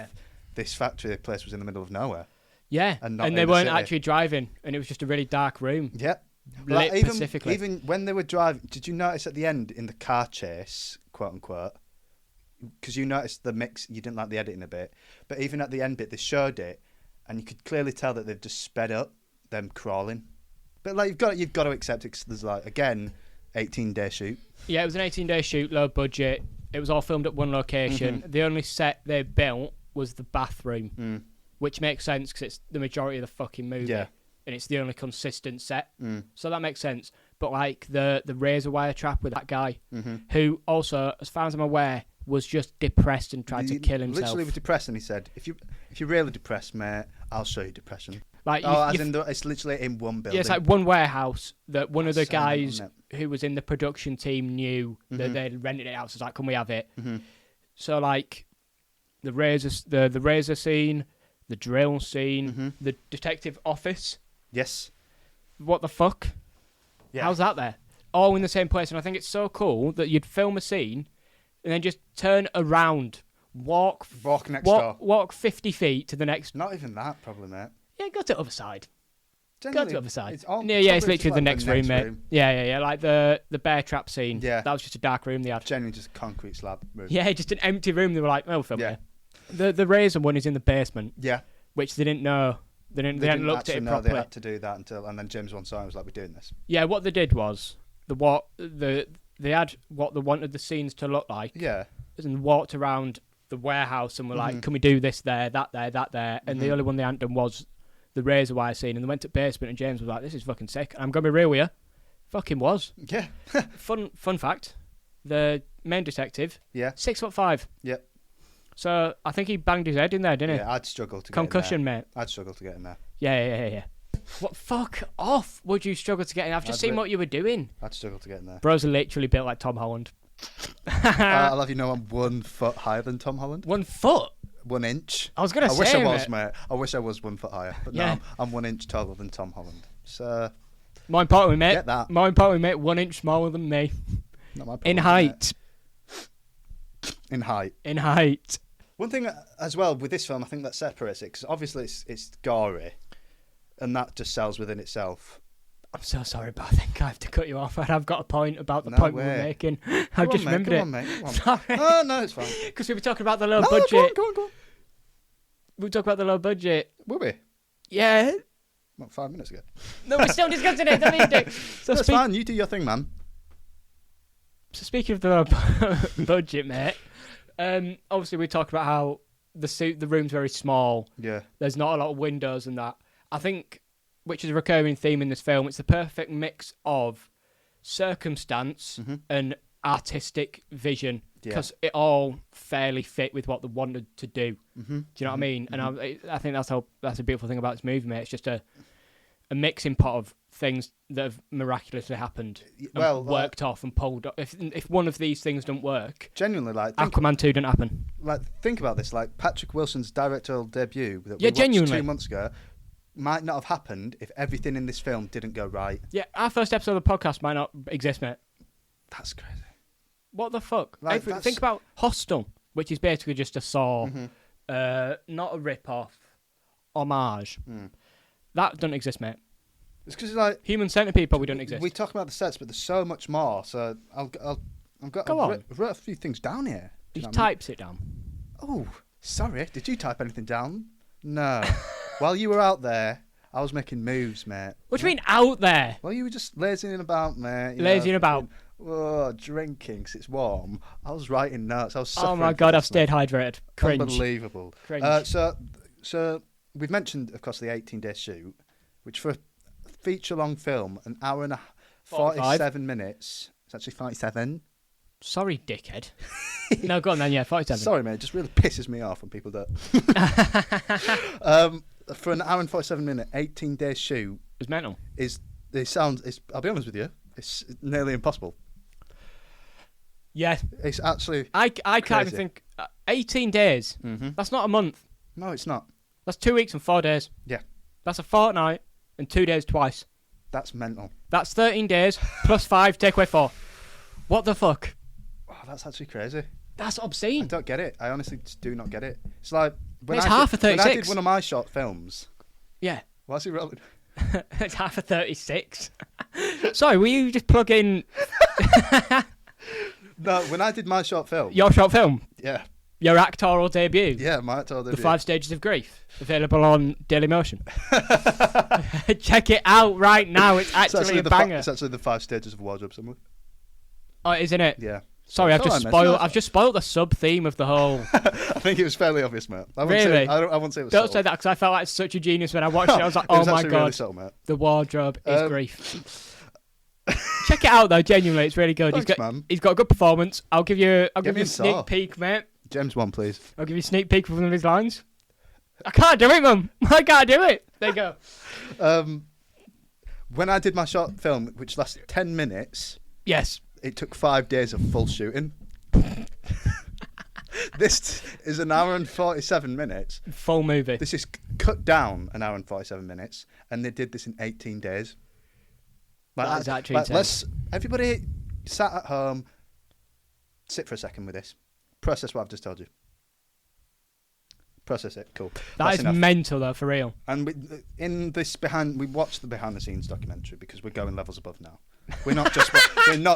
this factory place was in the middle of nowhere. Yeah, and they weren't actually driving, and it was just a really dark room. Yep. Lit specifically. Even when they were driving, did you notice at the end in the car chase, quote unquote, because you noticed the mix, you didn't like the editing a bit, but even at the end bit, they showed it, and you could clearly tell that they've just sped up them crawling. But you've got to accept it, because there's again, 18-day shoot. Yeah, it was an 18-day shoot, low budget. It was all filmed at one location. Mm-hmm. The only set they built was the bathroom, which makes sense because it's the majority of the fucking movie. Yeah. And it's the only consistent set. So that makes sense. But the razor wire trap with that guy, who also, as far as I'm aware, was just depressed and tried to kill himself. Literally was depressed, and he said, if you're really depressed, mate, I'll show you depression. It's literally in one building. Yeah, it's like one warehouse that one of the guys who was in the production team knew that they'd rented it out. So it's like, can we have it? Mm-hmm. So the razor scene, the drill scene, the detective office. Yes. What the fuck? Yeah. How's that there? All in the same place. And I think it's so cool that you'd film a scene and then just turn around, walk next door. Walk 50 feet to the next... Not even that, probably, mate. Yeah, go to the other side. Generally, go to the other side. It's it's literally the next room, mate. Yeah. Like the bear trap scene. Yeah. That was just a dark room they had. Genuinely just a concrete slab room. Yeah, just an empty room. They were like, we'll film here. The razor one is in the basement. Yeah. Which they didn't know. They hadn't looked at it properly. They had to do that and then James Wan saw it and was like, we're doing this. Yeah, what they did was they had what they wanted the scenes to look like. Yeah. And walked around the warehouse and were like, can we do this there, that there, that there? And the only one they hadn't done was the razor wire scene. And they went to basement and James was like, this is fucking sick. And I'm going to be real with you. Fucking was. Yeah. Fun fact. The main detective. Yeah. 6'5". Yep. So I think he banged his head in there, didn't he? Yeah, I'd struggle to Concussion, get in there. mate. I'd struggle to get in there. Yeah. What? Fuck off. Would you struggle to get in? I've just seen what you were doing. I'd struggle to get in there. Bro's are literally built like Tom Holland. I'll have you know I'm 1 foot higher than Tom Holland. 1 foot? 1 inch. I was going to say, I wish I was, mate. I wish I was 1 foot higher. But no, I'm 1 inch taller than Tom Holland. So, More importantly, mate. Get that. More importantly, mate. 1 inch smaller than me. Not my problem, In height. In height. In height. One thing as well with this film, I think that separates it, because obviously it's gory, and that just sells within itself. I'm so sorry, but I think I have to cut you off. I've got a point about the point we were making. I've just remembered it. Come on, mate. Come on. Sorry. Oh, no, it's fine. Because we were talking about the low budget. Go on. We were talking about the low budget. Were we? Yeah. What, 5 minutes ago? No, we're still discussing it. Don't need to. So That's fine. You do your thing, man. So speaking of the low budget, mate, obviously we talked about how the room's very small. Yeah. There's not a lot of windows and that. I think, which is a recurring theme in this film, it's the perfect mix of circumstance and artistic vision, because it all fairly fit with what they wanted to do. Do you know what I mean? And I think that's a beautiful thing about this movie, mate. It's just a mixing pot of things that have miraculously happened, and worked off and pulled off. If one of these things don't work, genuinely, like Aquaman 2 didn't happen. Like, think about this. Like Patrick Wilson's directorial debut that we watched genuinely 2 months ago might not have happened if everything in this film didn't go right. Yeah, our first episode of the podcast might not exist, mate. That's crazy. What the fuck? Like, think about Hostel, which is basically just a Saw, not a rip-off, homage. That doesn't exist, mate. It's because like Human Centipede probably don't exist. We talk about the sets, but there's so much more. So I've wrote a few things down here. He types it down. Oh, sorry. Did you type anything down? No. While you were out there, I was making moves, mate. What do you mean out there? Well, you were just lazying about, mate. Lazying about. Drinking 'cause it's warm. I was writing notes. I was. Oh my god, I've stayed hydrated. Cringe. Unbelievable. Cringe. So we've mentioned, of course, the 18-day shoot, which for a feature-long film, an hour and 47 minutes. It's actually 47. Sorry, dickhead. No, go on then. Yeah, 47. Sorry, mate. It just really pisses me off when people don't. For an hour and 47 minute, 18-day shoot. It's mental. I'll be honest with you, it's nearly impossible. Yeah. It's actually I can't even think. 18 days. That's not a month. No, it's not. That's 2 weeks and 4 days. Yeah. That's a fortnight and 2 days twice. That's mental. That's 13 days plus 5, take away 4. What the fuck? Oh, that's actually crazy. That's obscene. I don't get it. I honestly just do not get it. It's like it's half a 36. When I did one of my short films. Yeah. Why's he rolling? It's half a 36. Sorry, were you just plugging? No, when I did my short film. Your short film? Yeah. Your actorial debut? Yeah, my actorial debut. The 5 Stages of Grief. Available on Dailymotion. Check it out right now. It's actually a banger. It's actually the 5 Stages of Wardrobe somewhere. Oh, isn't it? Yeah. Sorry, I've just spoiled the sub theme of the whole. I think it was fairly obvious, mate. I won't say it was. Don't say that, because I felt like such a genius when I watched it. I was like, oh my god, really subtle, mate. The wardrobe is grief. Check it out though, genuinely, it's really good. Thanks, he's got a good performance. I'll give you a sneak peek, mate. James Wan, please. I'll give you a sneak peek of one of his lines. I can't do it, Mum. I can't do it. There you go. When I did my short film, which lasted 10 minutes. Yes. It took 5 days of full shooting. This is an hour and 47 minutes. Full movie. This is cut down an hour and 47 minutes, and they did this in 18 days. That is actually intense. Everybody sat at home, sit for a second with this. Process what I've just told you. Process it. Cool. That's enough. Mental though, for real. And we watched the behind the scenes documentary because we're going levels above now. We're not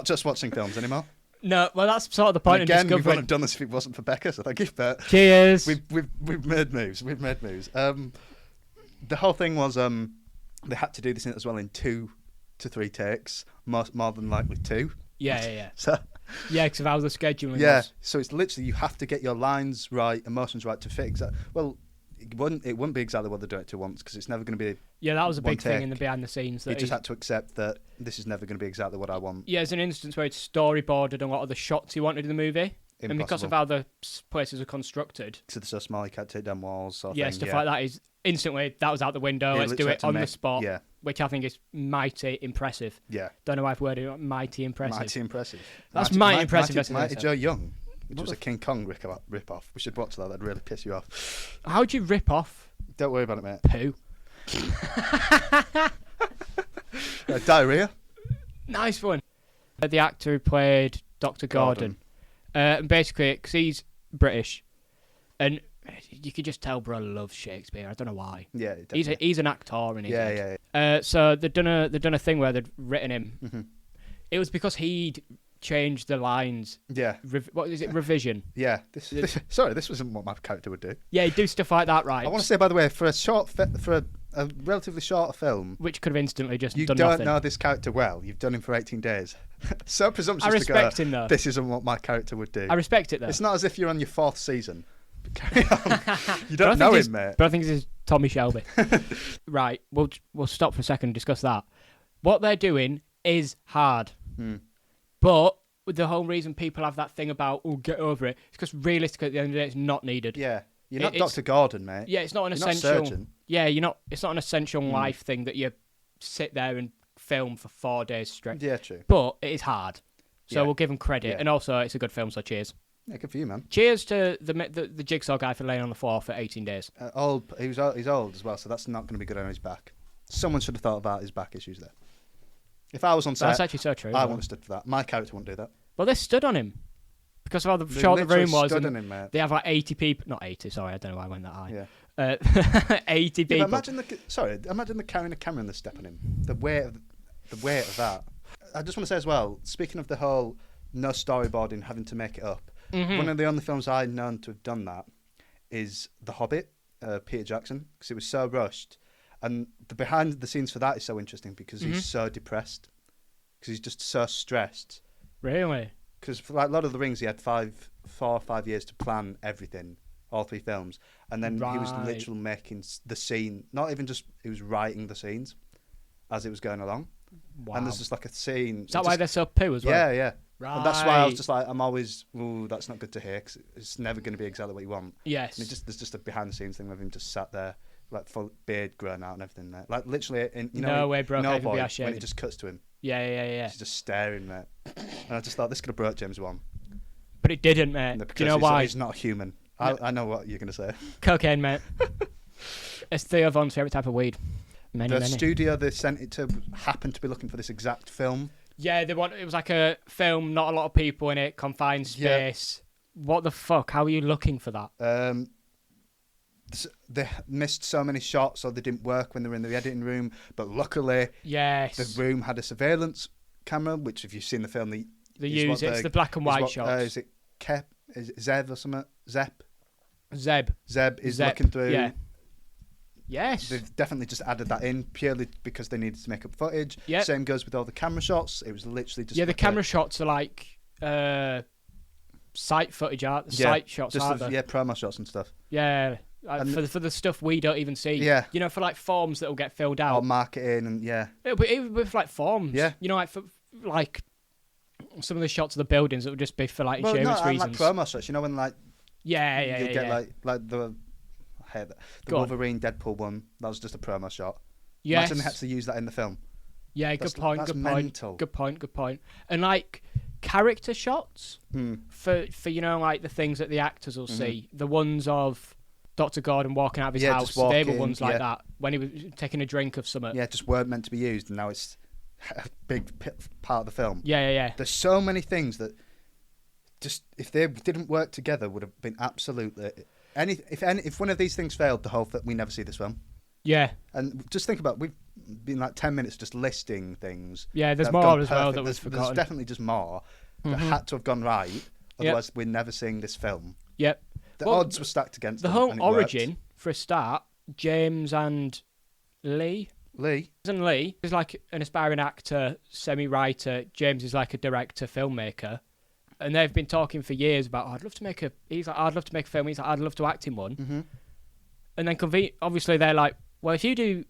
just watching films anymore. No, well, that's sort of the point. Again, we wouldn't have done this if it wasn't for Becca. So thank you. But cheers. We've made moves. The whole thing was they had to do this as well in 2 to 3 takes, more than likely 2. Yeah. So. Yeah, because of how the scheduling was. So it's literally you have to get your lines right, emotions right to fit exactly. Well, it wouldn't be exactly what the director wants because it's never going to be. Yeah, that was a big thing in the behind the scenes. He just had to accept that this is never going to be exactly what I want. Yeah, there's an instance where it's storyboarded a lot of the shots he wanted in the movie. Impossible. And because of how the places are constructed. So they're so small, you can't take down walls. Stuff like that is instantly, that was out the window. Let's do it on the spot. Yeah. Which I think is mighty impressive. Yeah. Don't know why I've worded it mighty impressive. Mighty impressive. That's mighty impressive. Mighty Joe Young, which was a King Kong rip-off. We should watch that. That'd really piss you off. How'd you rip off? Don't worry about it, mate. Poo. Diarrhea. Nice one. The actor who played Dr. Gordon. And basically, because he's British, and you could just tell bro loves Shakespeare. I don't know why. Yeah, definitely. He's an actor in his head. So they'd done a thing where they'd written him. Mm-hmm. It was because he'd changed the lines. Yeah. What is it? Revision. Yeah. This wasn't what my character would do. Yeah, he'd do stuff like that, right? I want to say, by the way, for a relatively short film, which could have instantly just you done don't nothing. Know this character well. You've done him for 18 days. So presumptuous. I respect him though. This isn't what my character would do. I respect it though. It's not as if you're on your 4th season. Carry on. You don't know him, mate. But I think this is Tommy Shelby. Right, we'll stop for a second and discuss that. What they're doing is hard. But the whole reason people have that thing about, get over it, is because realistically at the end of the day, it's not needed. Yeah. You're not Dr. Gordon, mate. Yeah, it's not an essential. Not surgeon. Yeah, it's not an essential life thing that you sit there and film for 4 days straight. Yeah, true. But it is hard. So we'll give him credit. Yeah. And also, it's a good film, so cheers. Yeah, good for you, man. Cheers to the Jigsaw guy for laying on the floor for 18 days. He's old as well, so that's not going to be good on his back. Someone should have thought about his back issues there. If I was on set, that's actually so true. I wouldn't have stood for that. My character wouldn't do that. Well, they stood on him. Because of how short the room was. Stood on him, mate. They have like 80 people. Not 80, sorry, I don't know why I went that high. Yeah. 80 people. Imagine the carrying a camera and the step on him. The weight of that. I just want to say as well, speaking of the whole no storyboarding, having to make it up, one of the only films I've known to have done that is The Hobbit, Peter Jackson, because it was so rushed. And the behind the scenes for that is so interesting because he's so depressed, because he's just so stressed. Really? Because for like Lord of the Rings, he had 4 or 5 years to plan everything, all 3 films, and then he was literally making the scene. Not even just, he was writing the scenes as it was going along. Wow. And there's just like a scene. Is that why they're so poo as well? Yeah. Right. And that's why I was just like, I'm always, that's not good to hear, because it's never going to be exactly what you want. Yes. And there's just a behind the scenes thing with him just sat there, like full beard growing out and everything there. Like literally, No way, bro. No Boy, when it just cuts to him. Yeah. He's just staring, mate. And I just thought, this could have broke James Wan. But it didn't, mate. Do you know why? He's not human. I know what you're going to say. Cocaine, mate. It's Theo Von's favourite type of weed. The studio they sent it to happened to be looking for this exact film. Yeah, it was like a film, not a lot of people in it, confined space. Yeah. What the fuck? How are you looking for that? They missed so many shots, or they didn't work when they were in the editing room. But luckily, the room had a surveillance camera, which, if you've seen the film, they use. It's the black and white shots. Is it Kep? Is it Zev or something? Zeb is Zeb. looking through. Yeah. Yes. They've definitely just added that in purely because they needed to make up footage. Yep. Same goes with all the camera shots. It was literally just... Yeah, the camera shots are like sight footage, sight shots, aren't they? Yeah, promo shots and stuff. Yeah, for the stuff we don't even see. Yeah. You know, for like forms that will get filled out. Or marketing and, yeah. Even with like forms. Yeah. You know, like for like some of the shots of the buildings that would just be for like insurance reasons. Like promo shots, you know, when like... Yeah. You get like the Wolverine Deadpool one, that was just a promo shot. Yes. Imagine they had to use that in the film. Yeah, good point. Mental. Good point. And like character shots for you know, like the things that the actors will see, the ones of Dr. Gordon walking out of his house, they were ones like that when he was taking a drink of something. Yeah, just weren't meant to be used, and now it's a big part of the film. Yeah. There's so many things that just, if they didn't work together, would have been absolutely... If one of these things failed, we never see this film. Yeah. And just think about, we've been like 10 minutes just listing things. Yeah, there's more as well that was forgotten. There's definitely just more that had to have gone right. Otherwise, we're never seeing this film. Yep. The odds were stacked against the them. The whole origin, for a start, James and Lee is like an aspiring actor, semi-writer. James is like a director, filmmaker. And they've been talking for years about, I'd love to make a film. He's like, I'd love to act in one. Mm-hmm. And then obviously they're like, well, if you do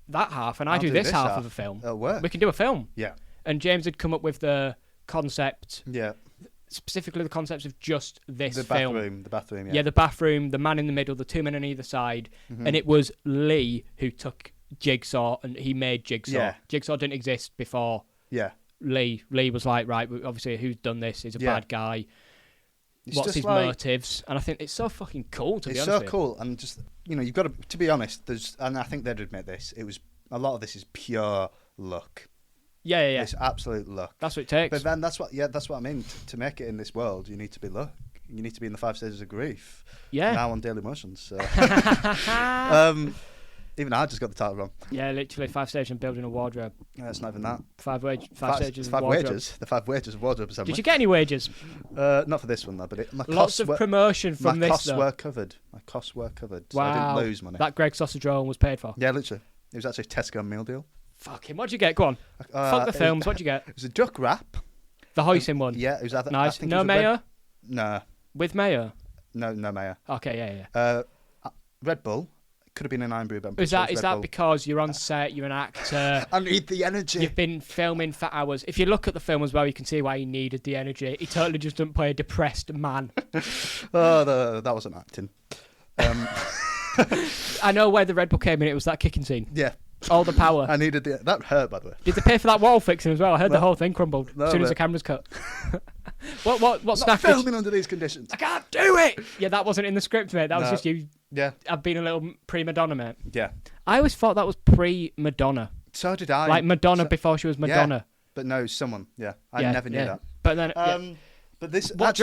that half and I do this half of a film, we can do a film. Yeah. And James had come up with the concept. Yeah. Specifically the concepts of just this film. The bathroom, yeah. Yeah, the bathroom, the man in the middle, the 2 men on either side. Mm-hmm. And it was Lee who took Jigsaw and he made Jigsaw. Yeah. Jigsaw didn't exist before. Yeah. Lee was like, right, obviously who's done this? He's a bad guy. What's his motives? And I think it's so fucking cool, to be honest. It's so cool, and just, you know, you've got to be honest, and I think they'd admit this, a lot of this is pure luck. Yeah. It's absolute luck. That's what it takes. But then that's what I mean. To make it in this world, you need to be luck. You need to be in the 5 stages of grief. Yeah. Now on Daily Motions. So. Even I just got the title wrong. Yeah, literally 5 stages of building a wardrobe. It's not even that. 5 stages of five wardrobe. wages. The 5 wages of wardrobe assembly. Did you get any wages? Not for this one though, but lots of promotion from this. My costs were covered. So wow. I didn't lose money. That Greg sausage roll was paid for. Yeah, literally. It was actually a Tesco meal deal. Fucking, what'd you get? Go on. Fuck the films. What'd you get? It was a duck wrap. The hoisin one. Yeah, it was nice. No mayo. No. With mayo. No mayo. Okay, yeah. Red Bull. Could have been an Iron Brew, but is that because you're on set, you're an actor? I need the energy. You've been filming for hours. If you look at the film as well, you can see why he needed the energy. He totally just didn't play a depressed man. That wasn't acting. I know where the Red Bull came in. It was that kicking scene. Yeah. All the power. I needed that hurt, by the way. Did they pay for that wall fixing as well? I heard the whole thing crumbled as soon as the camera's cut. What snack? Filming under these conditions. I can't do it. Yeah, that wasn't in the script, mate. That was just you. Yeah. I've been a little pre-Madonna, mate. Yeah. I always thought that was pre-Madonna. So did I. Like Madonna before she was Madonna. Yeah, but no, someone. Yeah. I never knew that. But then. But this. What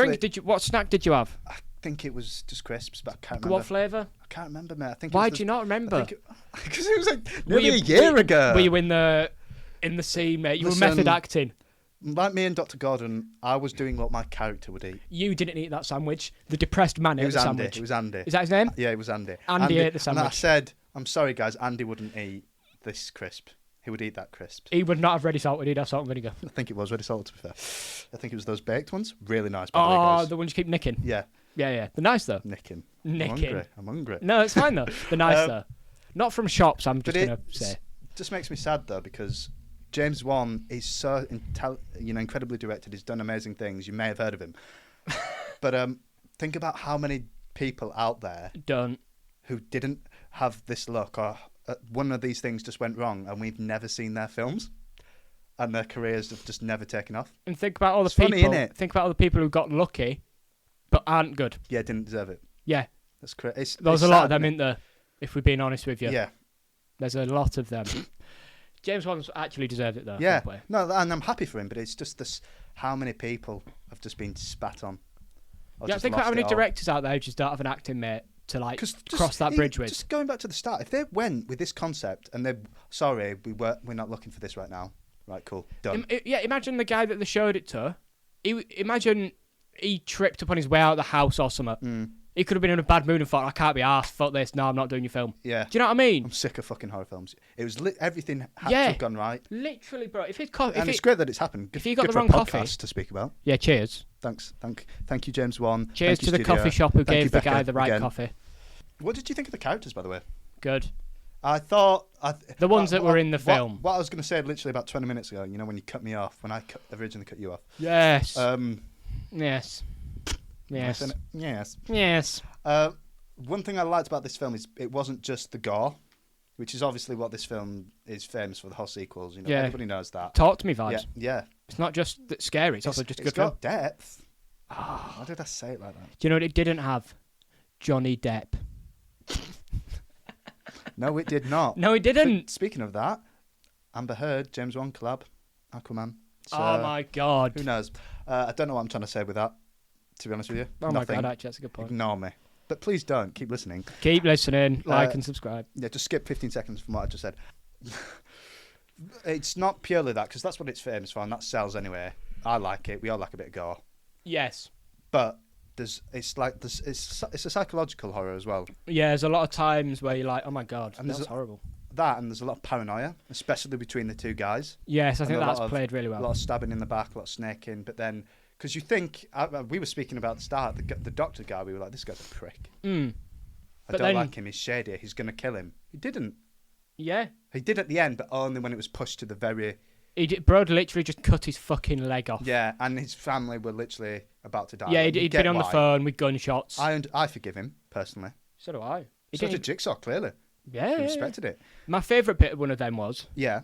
snack did you have? I think it was just crisps, but I can't remember. What flavour? I can't remember, mate. I think. Why do you not remember? Because it was like nearly a year ago. Were you in the scene, mate? You were method acting. Like me and Dr. Gordon, I was doing what my character would eat. You didn't eat that sandwich. The depressed man ate the sandwich. It was Andy. Is that his name? Yeah, it was Andy. Andy ate the sandwich. And I said, I'm sorry, guys, Andy wouldn't eat this crisp. He would eat that crisp. He would not have ready salt. He'd have salt and vinegar. I think it was ready salt, to be fair. I think it was those baked ones. Really nice, by the way, guys. The ones you keep nicking? Yeah. Yeah. They're nice, though. Nicking. Nicking. I'm hungry. No, it's fine, though. They're nice, though. Not from shops, I'm just going to say. It just makes me sad, though, because James Wan is so incredibly directed. He's done amazing things. You may have heard of him. But think about how many people out there who didn't have this look, or one of these things just went wrong, and we've never seen their films, and their careers have just never taken off. And think about all the people. Funny, innit? Think about all the people who got lucky, but aren't good. Yeah, didn't deserve it. Yeah, that's crazy. There's a lot of them, isn't there? If we're being honest with you. Yeah, there's a lot of them. James Wan's actually deserved it, though. Yeah, no, and I'm happy for him, but it's just this: how many people have just been spat on? Yeah, think about how many directors out there who just don't have an acting mate to cross that bridge with. Just going back to the start, if they went with this concept and they're sorry, we're not looking for this right now. Right, cool, done. Imagine the guy that they showed it to. Imagine he tripped up on his way out of the house or something. He could have been in a bad mood and thought, I can't be arsed, fuck this, no, I'm not doing your film. Yeah. Do you know what I mean? I'm sick of fucking horror films. It was everything had to have gone right. Literally, bro. It's great that it's happened. If you got the wrong coffee to speak about. Yeah, cheers. Thanks. Thank you, James Wan. Cheers to the coffee shop who gave the guy the right coffee. What did you think of the characters, by the way? Good. I thought... the ones that were in the film. What I was going to say literally about 20 minutes ago, when you cut me off, when I originally cut you off. Yes. Yes. Yes. Yes. Yes. One thing I liked about this film is it wasn't just the gore, which is obviously what this film is famous for, the whole sequels. Everybody knows that. Talk to me vibes. Yeah. It's not just scary, it's also just a good film. film. It's got depth. Why did I say it like that? Do you know what it didn't have? Johnny Depp. No, it did not. No, it didn't. But speaking of that, Amber Heard, James Wan collab, Aquaman. So, oh my God. Who knows? I don't know what I'm trying to say with that, to be honest with you. Oh Nothing. My God, actually, that's a good point. Ignore me. But please don't. Keep listening. Keep listening. Like and subscribe. Yeah, just skip 15 seconds from what I just said. It's not purely that, because that's what it's famous for, and that sells anyway. I like it. We all like a bit of gore. Yes. But it's a psychological horror as well. Yeah, there's a lot of times where you're like, oh my God, and that's horrible. That, and there's a lot of paranoia, especially between the two guys. Yes, I think that's played really well. A lot of stabbing in the back, a lot of snaking, but then... Because you think, we were speaking about the start, the doctor guy, we were like, this guy's a prick. I don't like him, he's shady, he's going to kill him. He didn't. Yeah. He did at the end, but only when it was pushed to the very... Brod literally just cut his fucking leg off. Yeah, and his family were literally about to die. Yeah, he'd been on the phone with gunshots. I forgive him, personally. So do I. So did Jigsaw, clearly. Yeah. He respected it. My favourite bit of one of them was... Yeah.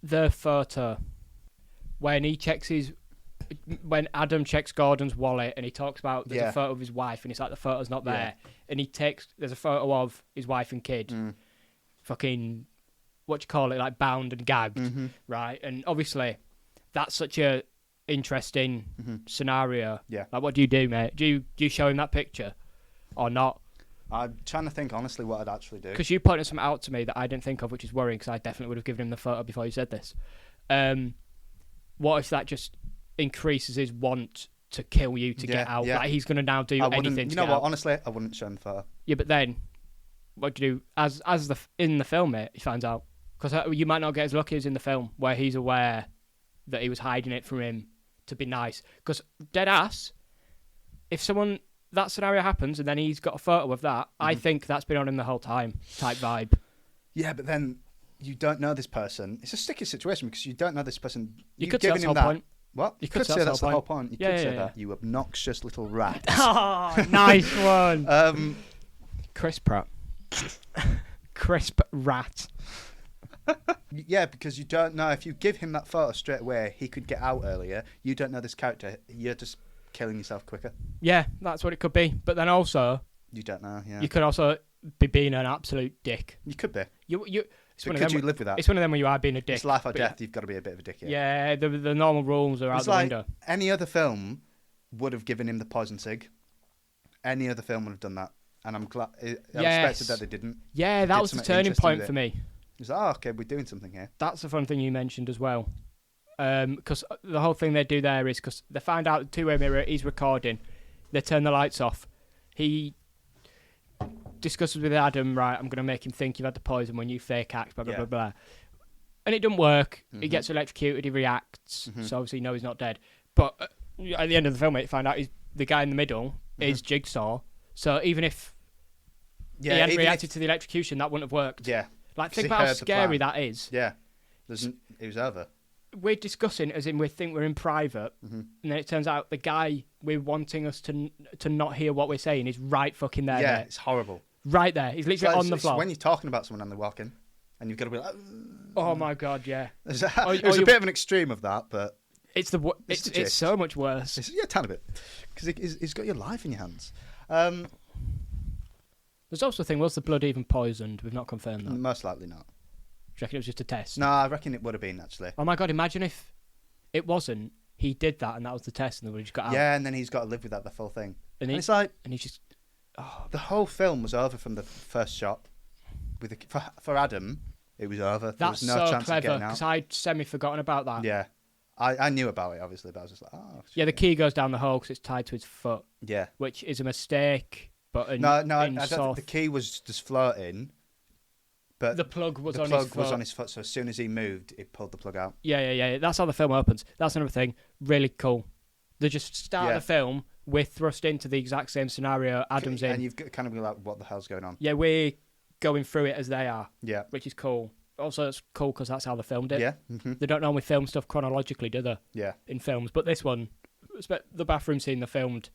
The photo. When Adam checks Gordon's wallet and he talks about there's a photo of his wife and it's like the photo's not there and there's a photo of his wife and kid fucking like bound and gagged, right? And obviously, that's such a interesting scenario. Yeah. Like, what do you do, mate? Do you show him that picture or not? I'm trying to think honestly what I'd actually do. Because you pointed something out to me that I didn't think of, which is worrying, because I definitely would have given him the photo before you said this. What if that just increases his want to kill you to get out? Like, he's going to now do anything to You know get what? out. Honestly, I wouldn't show him the photo. Yeah, but then, what do you do? In the film, mate, he finds out. Because you might not get as lucky as in the film, where he's aware that he was hiding it from him to be nice. Because, dead ass, if that scenario happens and then he's got a photo of that, I think that's been on him the whole time, type vibe. Yeah, but then you don't know this person. It's a sticky situation because you don't know this person. You could say that's the whole point. What? You could say that's the whole point. You could say that, you obnoxious little rat. Oh, nice one. Chris Pratt. Crisp rat. Yeah, because you don't know. If you give him that photo straight away, he could get out earlier. You don't know this character. You're just killing yourself quicker. Yeah, that's what it could be. But then also, you don't know. Yeah, you could also be being an absolute dick. You could be. Could you live with that? It's one of them where you are being a dick. It's life or death. You've got to be a bit of a dick. Yeah, the normal rules are out the window. Any other film would have given him the poison cig. Any other film would have done that, and I'm glad. I respected that they didn't. Yeah, that was the turning point for me. It's like, okay, we're doing something here. That's the fun thing you mentioned as well. Because the whole thing they do there is because they find out the two-way mirror, he's recording. They turn the lights off. He discusses with Adam, right, I'm going to make him think you've had the poison when you fake act, blah, blah, blah, blah. And it doesn't work. He gets electrocuted, he reacts. So obviously, no, he's not dead. But at the end of the film, you find out the guy in the middle is Jigsaw. So even if he hadn't reacted to the electrocution, that wouldn't have worked. Yeah. Like, think about how scary that is. Yeah. It was over. We're discussing as in we think we're in private, and then it turns out the guy we're wanting us to not hear what we're saying is right fucking there. Yeah, mate. It's horrible. Right there. He's literally on the floor. When you're talking about someone and they're walking, and you've got to be like... Oh my God, yeah. There's a bit of an extreme of that, but... It's so much worse. It's a tiny bit. Because he's got your life in your hands. There's also a thing, was the blood even poisoned? We've not confirmed that. Most likely not. Do you reckon it was just a test? No, I reckon it would have been, actually. Oh my God, imagine if it wasn't, he did that and that was the test and then we just got out. Yeah, and then he's got to live with that the full thing. And it's like... And he just... Oh, the whole film was over from the first shot. For Adam, it was over. There was no chance clever, of getting out. because I'd semi-forgotten about that. Yeah. I knew about it, obviously, but I was just like, oh... Yeah, the key goes down the hole because it's tied to his foot. Yeah. Which is a mistake, but... I don't think the key was just floating, but... The plug was on his foot. So as soon as he moved, it pulled the plug out. Yeah. That's how the film opens. That's another thing. Really cool. They just start the film... We're thrust into the exact same scenario Adam's in. And you've got kind of like, what the hell's going on? Yeah, we're going through it as they are. Yeah. Which is cool. Also, it's cool because that's how they filmed it. Yeah. They don't normally film stuff chronologically, do they? Yeah. In films. But this one, the bathroom scene they filmed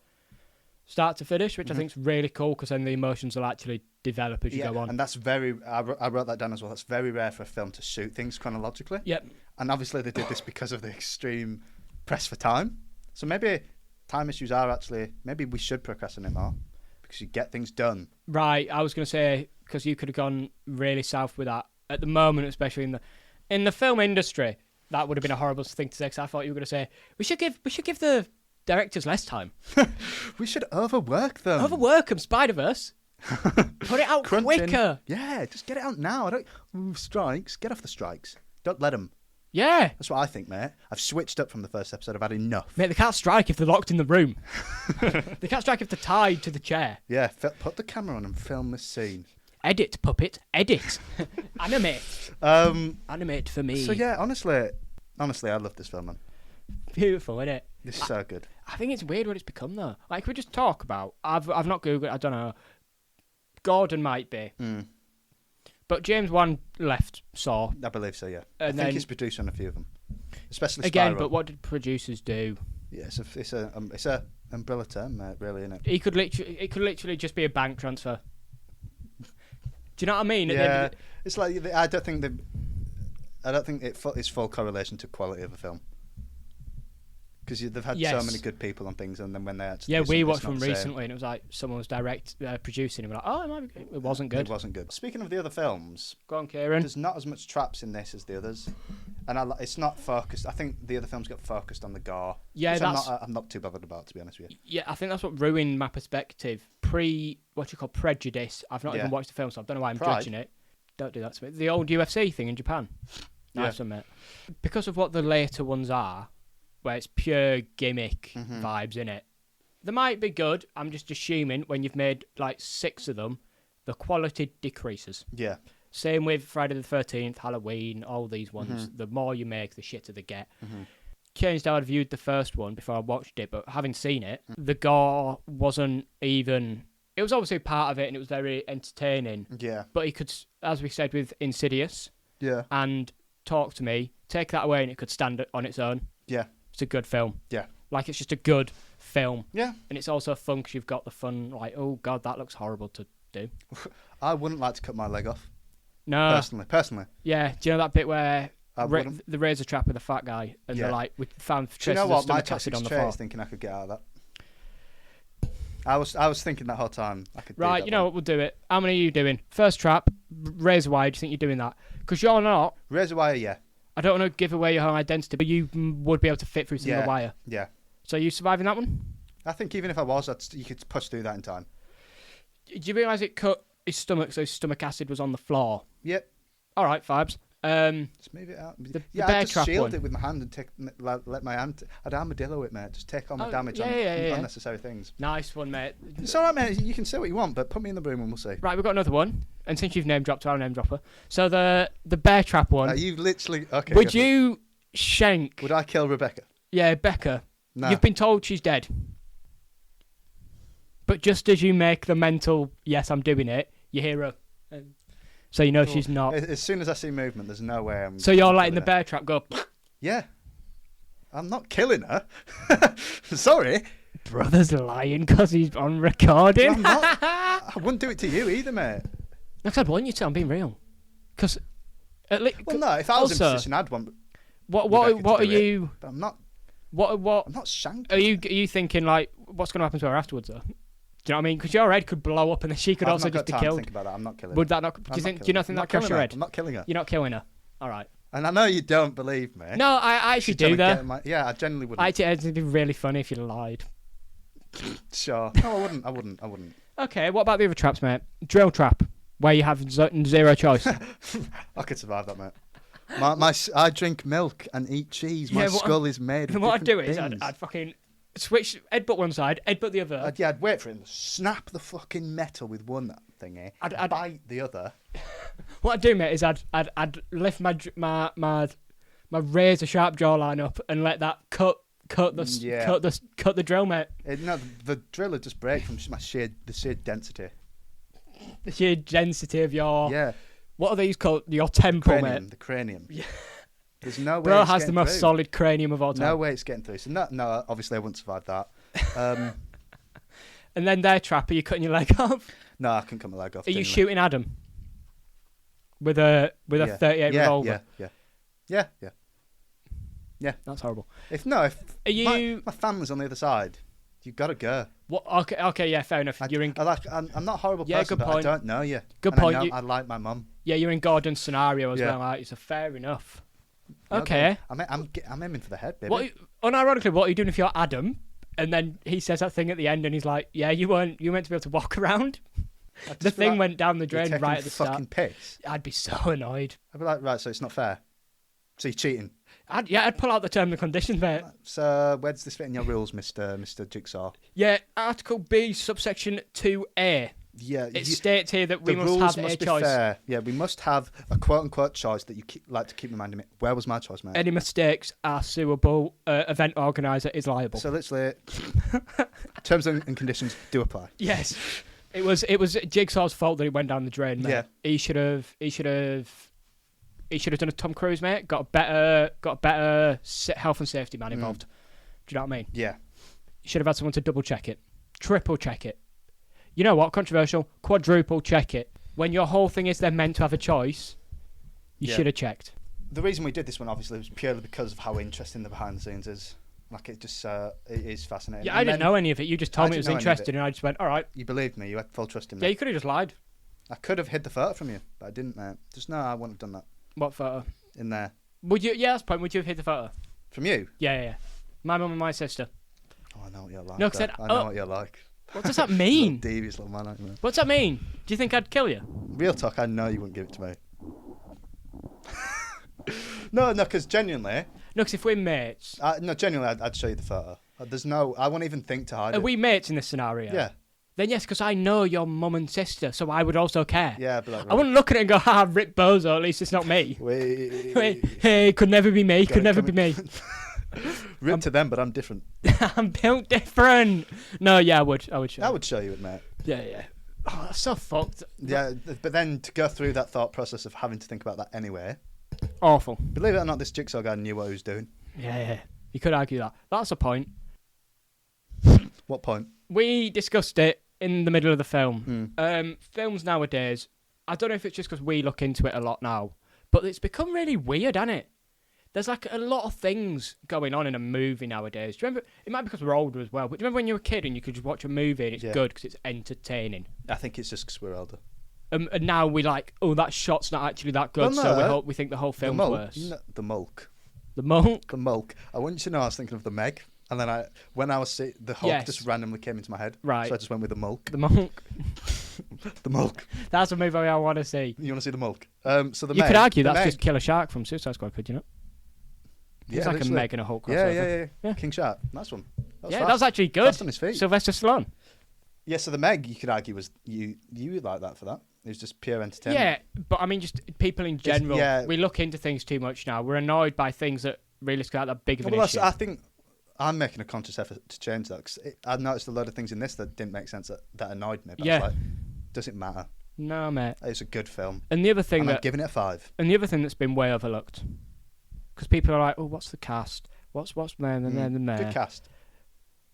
start to finish, which I think is really cool because then the emotions will actually develop as you go on. And that's I wrote that down as well. That's very rare for a film to shoot things chronologically. Yep. And obviously they did this because of the extreme press for time. So maybe... time issues are actually... Maybe we should procrastinate more because you get things done. Right, I was going to say, because you could have gone really south with that. At the moment, especially in the film industry, that would have been a horrible thing to say because I thought you were going to say, we should give the directors less time. We should overwork them. Overwork them, Spider-Verse. Put it out quicker. Yeah, just get it out now. Strikes. Get off the strikes. Don't let them. Yeah. That's what I think, mate. I've switched up from the first episode. I've had enough. Mate, they can't strike if they're locked in the room. They can't strike if they're tied to the chair. Yeah, put the camera on and film this scene. Edit, puppet. Edit. Animate. Animate for me. So, yeah, honestly, I love this film, man. Beautiful, isn't it? This is so good. I think it's weird what it's become, though. Like, we just talk about... I've not Googled, I don't know. Gordon might be. But James Wan left Saw. I believe so, yeah. And I think he's produced on a few of them, especially again. Spiral. But what did producers do? Yeah, it's a umbrella term, mate, really, isn't it? It could literally just be a bank transfer. Do you know what I mean? Yeah, it's like I don't think it's full correlation to quality of a film. Because they've had so many good people on things, and then when they actually we watched one recently, and it was like someone was producing, and we're like, oh, it wasn't good. It wasn't good. Speaking of the other films, go on, Kieran. There's not as much traps in this as the others, and it's not focused. I think the other films got focused on the gore. Yeah, I'm not too bothered about, to be honest with you. Yeah, I think that's what ruined my perspective. Prejudice. I've not even watched the film, so I don't know why I'm judging it. Don't do that to me. The old UFC thing in Japan. Nice one, mate. Because of what the later ones are, where it's pure gimmick vibes in it, they might be good. I'm just assuming when you've made like 6 of them, the quality decreases. Yeah. Same with Friday the 13th, Halloween, all these ones. The more you make, the shitter they get. Changed how I'd viewed the first one before I watched it, but having seen it, the gore wasn't even... It was obviously part of it, and it was very entertaining. Yeah. But he could, as we said with Insidious, and Talk to Me, take that away and it could stand on its own. Yeah. It's a good film. Yeah. Like, it's just a good film. Yeah. And it's also fun because you've got the fun, like, oh, God, that looks horrible to do. I wouldn't like to cut my leg off. No. Personally. Yeah. Do you know that bit where the razor trap with the fat guy and they're like, we found traces of stomach acid on the floor? I was thinking I could get out of that. I was thinking that whole time I could do right, that you know what, we'll do it. How many are you doing? First trap, razor wire, do you think you're doing that? Because you're not. Razor wire, yeah. I don't want to give away your own identity, but you would be able to fit through some of the wire. Yeah. So are you surviving that one? I think even if I was, you could push through that in time. Do you realise it cut his stomach so his stomach acid was on the floor? Yep. All right, Fibes. Just move it out. The bear I'd just trap shield one. it with my hand and let my hand... I'd armadillo it, mate. Just take all my damage on unnecessary things. Nice one, mate. It's all right, mate. You can say what you want, but put me in the room and we'll see. Right, we've got another one. And since you've name dropped our name dropper, so the bear trap one. You literally... Okay. Would you shank... Would I kill Rebecca? Yeah, Becca. No. You've been told she's dead. But just as you make the mental, yes, I'm doing it, you hear her. So you know she's not. As soon as I see movement, there's no way I'm... So you're letting the bear trap go... Yeah. I'm not killing her. Sorry. Brother's lying because he's on recording. I'm not. I wouldn't do it to you either, mate. Like I want you to. I'm being real. Because... Well, no, if I was in a position, I'd want... What are you... But I'm not... What? I'm not shanking. Are you thinking, like, what's going to happen to her afterwards, though? Do you know what I mean? Because your head could blow up and then she could also just be killed. Think about that. I'm not killing her. Would that not... Do you not think that crossed your head? I'm not killing her. You're not killing her. All right. And I know you don't believe me. No, I actually do, though. Yeah, I genuinely wouldn't. It'd be really funny if you lied. Sure. No, I wouldn't. Okay, what about the other traps, mate? Drill trap, where you have zero choice. I could survive that, mate. I drink milk and eat cheese. My skull is made of what I'd do is things. I'd fucking switch, headbutt one side, headbutt the other. I'd wait for him to snap the fucking metal with one thingy. I'd bite the other. What I'd do, mate, is I'd lift my razor sharp jawline up and let that cut the drill, mate. No, the drill would just break from the sheer density. The sheer density of your... Yeah. What are these called? Your temple, cranium, mate. The cranium. Yeah. There's no way. Bro has the most solid cranium of all time. No way it's getting through. So no, obviously I wouldn't survive that. And then their trap, are you cutting your leg off? No, I couldn't cut my leg off. Are you shooting Adam with a 38 revolver? Yeah. That's horrible. If my family's on the other side, you've got to go. What? Okay, yeah, fair enough. I'm not a horrible person, good but point. I don't know you. Good point. I like my mum. Yeah, you're in Gordon's scenario as well. Right? So fair enough. Okay. I'm aiming for the head, baby. Unironically, what are you doing if you're Adam? And then he says that thing at the end, and he's like, "Yeah, you meant to be able to walk around." The thing went down the drain right at the start. Fucking piss. I'd be so annoyed. I'd be like, right, so it's not fair. So you're cheating. I'd pull out the terms and conditions, mate. So where does this fit in your rules, Mr. Jigsaw? Yeah, Article B, subsection 2A. Yeah, it states here that we must have a choice. Fair. Yeah, we must have a quote-unquote choice that you like to keep reminding me. Where was my choice, mate? Any mistakes are suable. Event organizer is liable. So literally, terms and conditions do apply. Yes, it was Jigsaw's fault that he went down the drain, mate. Yeah, he should have done a Tom Cruise, mate. Got a better health and safety man involved. Do you know what I mean? Yeah. You should have had someone to double check it, triple check it. You know what? Controversial. Quadruple check it. When your whole thing is they're meant to have a choice, you should have checked. The reason we did this one, obviously, was purely because of how interesting the behind the scenes is. Like it just it is fascinating. Yeah, I didn't know any of it. You just told me it was interesting, and I just went, all right. You believed me. You had full trust in me. Yeah, you could have just lied. I could have hid the photo from you, but I didn't, mate. Just no, I wouldn't have done that. What photo? In there. Would you? Yeah, that's the point. Would you have hid the photo? From you? Yeah. My mum and my sister. Oh, I know what you're like. No, because I know what you're like. What does that mean? Devious little man, aren't you? What's that mean? Do you think I'd kill you? Real talk, I know you wouldn't give it to me. No, because genuinely... No, because if we're mates... no, genuinely, I'd show you the photo. There's no... I won't even think to hide it. Are we mates in this scenario? Yeah. Then yes, because I know your mum and sister, so I would also care. Yeah, but... I wouldn't look at it and go, Rip Bozo, at least it's not me. Wait, hey, could never be me, could never be me. Rip to them, but I'm different. I'm built different. No, yeah, I would show you. I would show you it, mate. Yeah. Oh, that's so fucked. Yeah, but then to go through that thought process of having to think about that anyway... Awful. Believe it or not, this jigsaw guy knew what he was doing. Yeah. You could argue that. That's a point. What point? We discussed it in the middle of the film. Films nowadays, I don't know if it's just because we look into it a lot now, but it's become really weird, hasn't it? There's like a lot of things going on in a movie nowadays. Do you remember? It might be because we're older as well, but do you remember when you were a kid and you could just watch a movie and it's good because it's entertaining? I think it's just because we're older. And now we're like, oh, that shot's not actually that good, so we think the whole film's worse. No, the Mulk. The Mulk? The Mulk. I want you to know I was thinking of the Meg, and then when I was the Hulk just randomly came into my head. Right. So I just went with the Mulk. The Mulk. The Mulk. That's a movie I want to see. You want to see the Mulk? So the You Meg, could argue that's Meg. just Killer Shark from Suicide Squad, could you not? It's like literally. A Meg and a Hulk crossover. Yeah. King Shark. Nice one. That was actually good. Fast on his feet. Sylvester Stallone. Yeah, so the Meg, you could argue, was you would like that for that. It was just pure entertainment. Yeah, but I mean, just people in general, we look into things too much now. We're annoyed by things that realistically aren't that big of an issue. I think I'm making a conscious effort to change that, because I noticed a lot of things in this that didn't make sense that annoyed me. But I was like, does it matter? No, mate. It's a good film. And the other thing I'm giving it a 5. And the other thing that's been way overlooked, because people are like, oh, what's the cast? What's there and there and there? Good cast.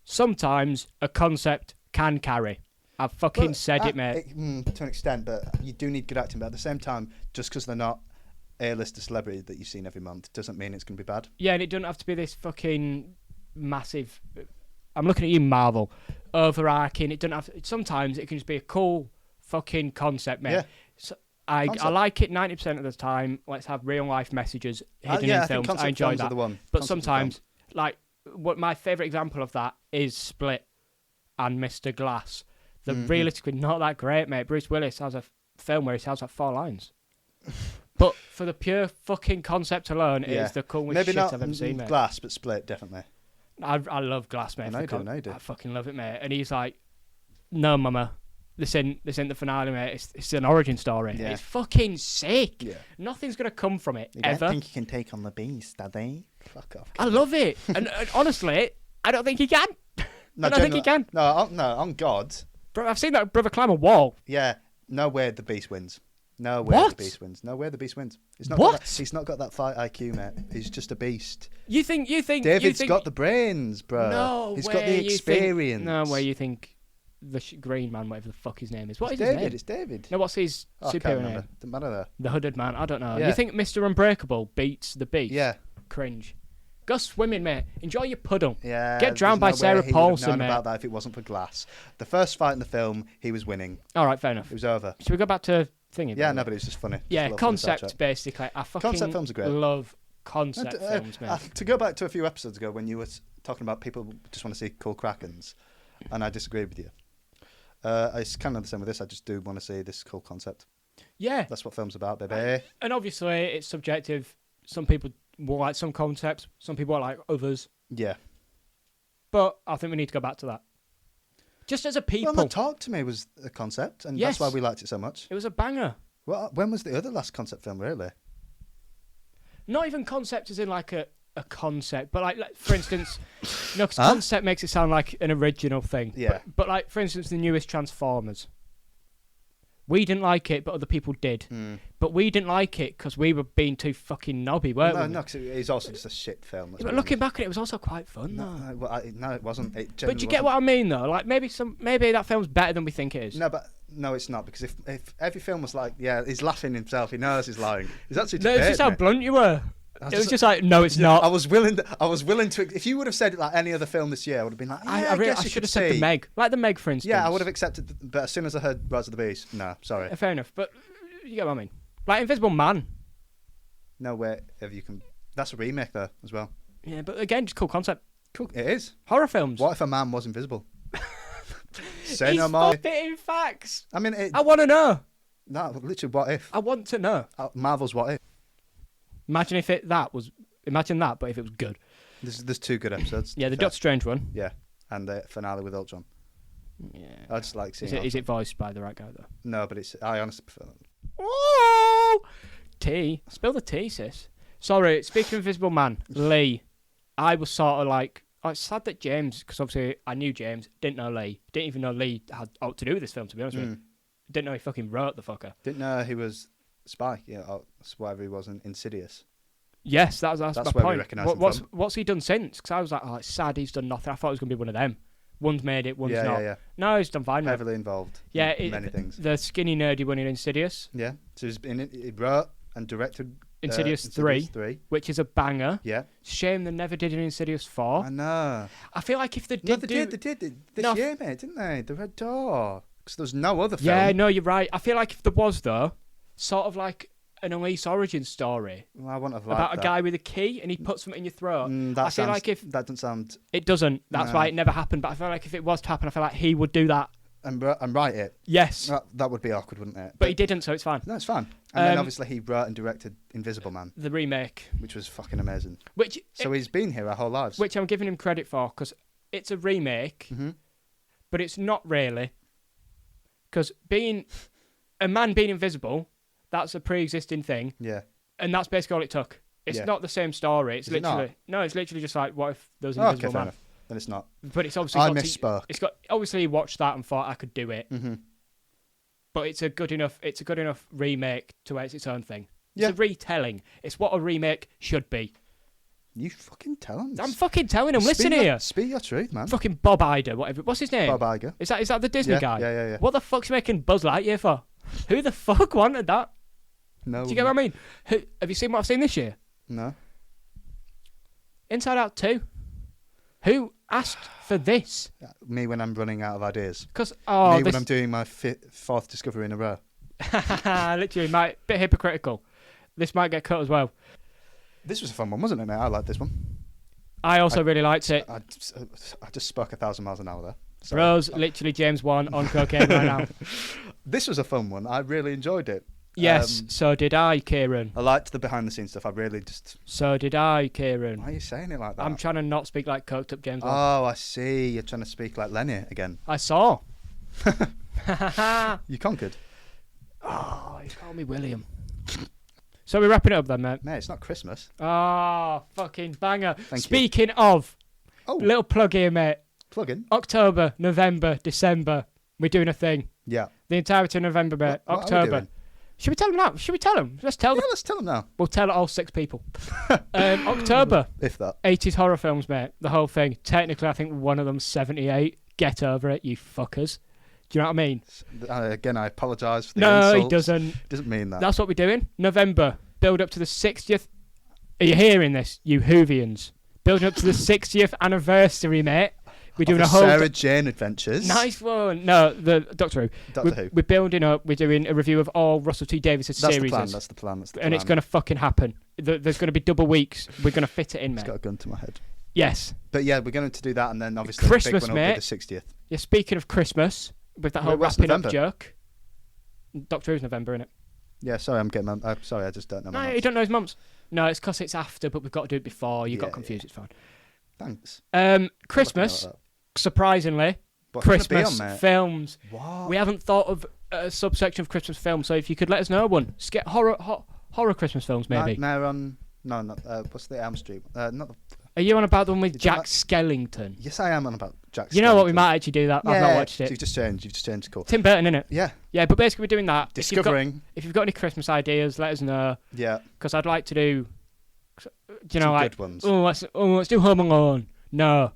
Sometimes a concept can carry. I've fucking said it, mate. To an extent, but you do need good acting. But at the same time, just because they're not A-list celebrity that you've seen every month doesn't mean it's going to be bad. Yeah, and it doesn't have to be this fucking massive... I'm looking at you, Marvel. Overarching. It doesn't have to... Sometimes it can just be a cool fucking concept, mate. Yeah. So I like it 90% of the time. Let's have real-life messages hidden in films. I enjoy that. But sometimes, like, what my favourite example of that is Split and Mr. Glass. They're realistically not that great, mate. Bruce Willis has a film where he sounds like 4 lines. But for the pure fucking concept alone, it is the coolest shit I've ever seen, mate. Glass, but Split, definitely. I love Glass, mate. I do. I fucking love it, mate. And he's like, no, mama, this ain't the finale, mate. It's an origin story. Yeah. It's fucking sick. Yeah. Nothing's going to come from it, ever. I think you can take on the beast, Daddy. Fuck off. I love it. and honestly, I don't think he can. I don't think he can. No, on God. Bro, I've seen that brother climb a wall. Yeah, no way the beast wins. No way the beast wins. He's not got that fight IQ, mate. He's just a beast. You think David's got the brains, bro. No He's got the experience. No way you think the green man, whatever the fuck his name is. What is David, his name? It's David. No, what's his superhero name? Doesn't matter there. The Hooded Man. I don't know. Yeah. You think Mr. Unbreakable beats the Beast? Yeah. Cringe. Go swimming, mate. Enjoy your puddle. Yeah. Get drowned by Sarah Paulson, mate. About that if it wasn't for Glass. The first fight in the film, he was winning. All right, fair enough. It was over. Should we go back to thingy? Yeah, no, but it was just funny. Yeah, concept basically. I fucking concept films are great. Love concept films, mate. To go back to a few episodes ago when you were talking about people just want to see cool Krakens, and I disagreed with you. It's kind of the same with this. I just do want to see this cool concept. Yeah. That's what film's about, baby. And obviously, it's subjective. Some people will like some concepts. Some people like others. Yeah. But I think we need to go back to that. Just as a people. Well, Talk to Me was a concept, and that's why we liked it so much. It was a banger. Well, when was the other last concept film, really? Not even concept as in like a concept, but like for instance, no, because concept makes it sound like an original thing. Yeah. But like, for instance, the newest Transformers. We didn't like it, but other people did. But we didn't like it because we were being too fucking knobby, weren't we? No, because it's also just a shit film. Yeah, but looking back at it, it was also quite fun, though. No, it wasn't. But do you get what I mean, though? Like, maybe that film's better than we think it is. No, it's not, because if every film was like, yeah, he's laughing himself, he knows he's lying. He's actually it's just how blunt you were. It was just like, no, it's not. I was willing to. If you would have said it like any other film this year, I would have been like, I should have said The Meg. Like The Meg, for instance. Yeah, I would have accepted. But as soon as I heard Rise of the Beast, no, sorry. Fair enough, but you get what I mean. Like Invisible Man. No way if you can. That's a remake though as well. Yeah, but again, just cool concept. Cool, it is. Horror films. What if a man was invisible? Say He's no more. spitting facts. I mean, I want to know. No, literally, what if? I want to know. Marvel's What If. Imagine if imagine that, but if it was good. There's 2 good episodes. Yeah, the Doctor Strange one. Yeah, and the finale with Ultron. Yeah. I just like seeing. Is it voiced by the right guy though? No, but I honestly prefer that. Oh, tea. Spill the tea, sis. Sorry. Speaking of Invisible Man, Lee. I was sort of like, it's sad that James, because obviously I knew James, didn't know Lee, didn't even know Lee had aught to do with this film. To be honest with you, didn't know he fucking wrote the fucker. Didn't know he was spy. Yeah, that's whatever he was in Insidious. Yes, that's my where point. we recognise him from. What's he done since? Because I was like, oh, it's sad he's done nothing. I thought it was going to be one of them. One's made it, one's not. Yeah. No, he's done fine. Heavily involved. Yeah, in many things. The skinny nerdy one in Insidious. Yeah, so he wrote and directed Insidious 3, which is a banger. Yeah. Shame they never did an Insidious 4. I know. I feel like if they did, They did this year, mate, didn't they? The Red Door. Because there's no other film. Yeah, no, you're right. I feel like if there was though, sort of like an Elise origin story. Well, I wouldn't have about that. A guy with a key and he puts something in your throat. I feel like if that doesn't sound. It doesn't. That's why it never happened. But I feel like if it was to happen, I feel like he would do that. And write it. Yes. That would be awkward, wouldn't it? But he didn't, so it's fine. No, it's fine. And then obviously he wrote and directed Invisible Man, the remake, which was fucking amazing. So he's been here our whole lives. Which I'm giving him credit for because it's a remake, but it's not really. Because a man being invisible, that's a pre-existing thing. Yeah. And that's basically all it took. It's not the same story. It's literally it's literally just like, what if there was an invisible man? Enough. Then it's not. But it's obviously I misspoke. It's got obviously he watched that and thought I could do it. But it's a good enough remake to where it's its own thing. It's a retelling. It's what a remake should be. You fucking tell him. I'm fucking telling him. Listen here. Speak your truth, man. Fucking Bob Iger, whatever. What's his name? Bob Iger. Is that the Disney guy? Yeah. What the fuck's he making Buzz Lightyear for? Who the fuck wanted that? No. Do you get what I mean? Have you seen what I've seen this year? No. Inside Out 2. Who asked for this? Me when I'm running out of ideas. When I'm doing my 4th discovery in a row. Literally, bit hypocritical. This might get cut as well. This was a fun one, wasn't it, mate? I liked this one. I also really liked it. I just spoke 1,000 miles an hour there. Sorry. Bros, literally James Wan on cocaine right now. This was a fun one. I really enjoyed it. Yes, so did I, Kieran. I liked the behind-the-scenes stuff. I really just... So did I, Kieran. Why are you saying it like that? I'm trying to not speak like coked up James Wan. Oh, I see. You're trying to speak like Lenny again. I saw. You conquered. Oh, he's called me William. So we're wrapping it up then, mate. Mate, it's not Christmas. Oh, fucking banger. Thank Speaking of, little plug here, mate. Plug in. October, November, December. We're doing a thing. Yeah. The entirety of November, mate. What October. are we doing? Should we tell them now? Should we tell them? Let's tell them. Yeah, let's tell them now. We'll tell all 6 people. October. If that. 80s horror films, mate. The whole thing. Technically, I think one of them's 78. Get over it, you fuckers. Do you know what I mean? Again, I apologise for the insults. No, he doesn't. Doesn't mean that. That's what we're doing. November. Build up to the 60th. Are you hearing this, you Whovians? Building up to the 60th anniversary, mate. We're doing a whole Sarah Jane Adventures. Nice one. No, the Doctor Who. Doctor Who. We're building up. We're doing a review of all Russell T Davies' series. That's the plan. And it's going to fucking happen. There's going to be double weeks. We're going to fit it in, mate. It's got a gun to my head. Yes. But yeah, we're going to do that, and then obviously Christmas, the big one will be mate. the 60th. Yeah. Speaking of Christmas, with that whole What's wrapping November? up joke. Doctor Who's November, innit? Yeah. Sorry, I'm getting. Sorry, I just don't know. No, you don't know his months. No, it's because it's after, but we've got to do it before. You got confused. It's fine. Thanks. Christmas. Surprisingly, What's Christmas on, films. What? We haven't thought of a subsection of Christmas films, so if you could let us know one. Just get horror Christmas films, maybe. Nightmare on... No, not... what's the Elm Street? Not the... Are you on about the one with Jack Skellington? Yes, I am on about Jack Skellington. You know what? We might actually do that. Yeah, I've not watched it. You've just changed. Cool. Tim Burton, innit? Yeah. Yeah, but basically we're doing that. Discovering. If you've got any Christmas ideas, let us know. Yeah. Because I'd like to do... Some good ones. Let's do Home Alone. No.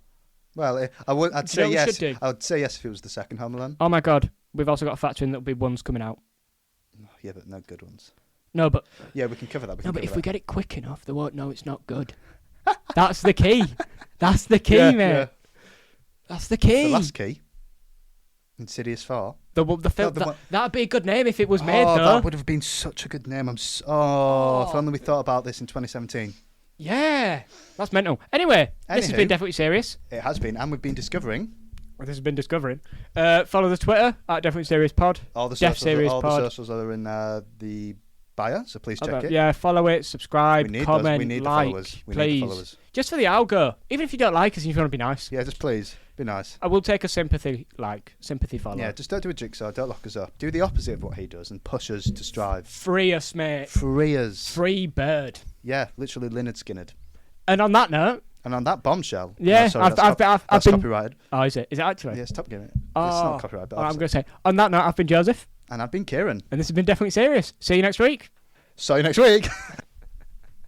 Well, I'd say yes. I would say yes if it was the second Home Alone. Oh my God. We've also got to factor in there'll be ones coming out. Yeah, but no good ones. No, but yeah, we can cover that. But if we get it quick enough, they won't know it's not good. That's the key. That's the key, mate. Yeah. That's the key. The last key. Insidious 4. The film. That'd be a good name if it was made, though. That would have been such a good name. If only we thought about this in 2017. Yeah, that's mental. Anyway, this has been Definitely Serious. It has been, and we've been discovering. This has been discovering. Follow the Twitter at Definitely Serious Pod. All the socials are in the bio, so please check it. Yeah, follow it, subscribe, comment, we need like, the followers. please. Need the followers. Just for the algo. Even if you don't like us and you want to be nice. Yeah, just please. Be nice. I will take a sympathy follow. Yeah, just don't do a jigsaw. Don't lock us up. Do the opposite of what he does and push us to strive. Free us, mate. Free us. Free bird. Yeah, literally Lynyrd Skynyrd. And on that note... And on that bombshell... Yeah, I've been... copyrighted. Oh, is it? Is it actually? Yeah, stop giving it. Oh, it's not copyrighted, but I'm going to say... On that note, I've been Joseph. And I've been Kieran. And this has been Definitely Serious. See you next week. See you next week.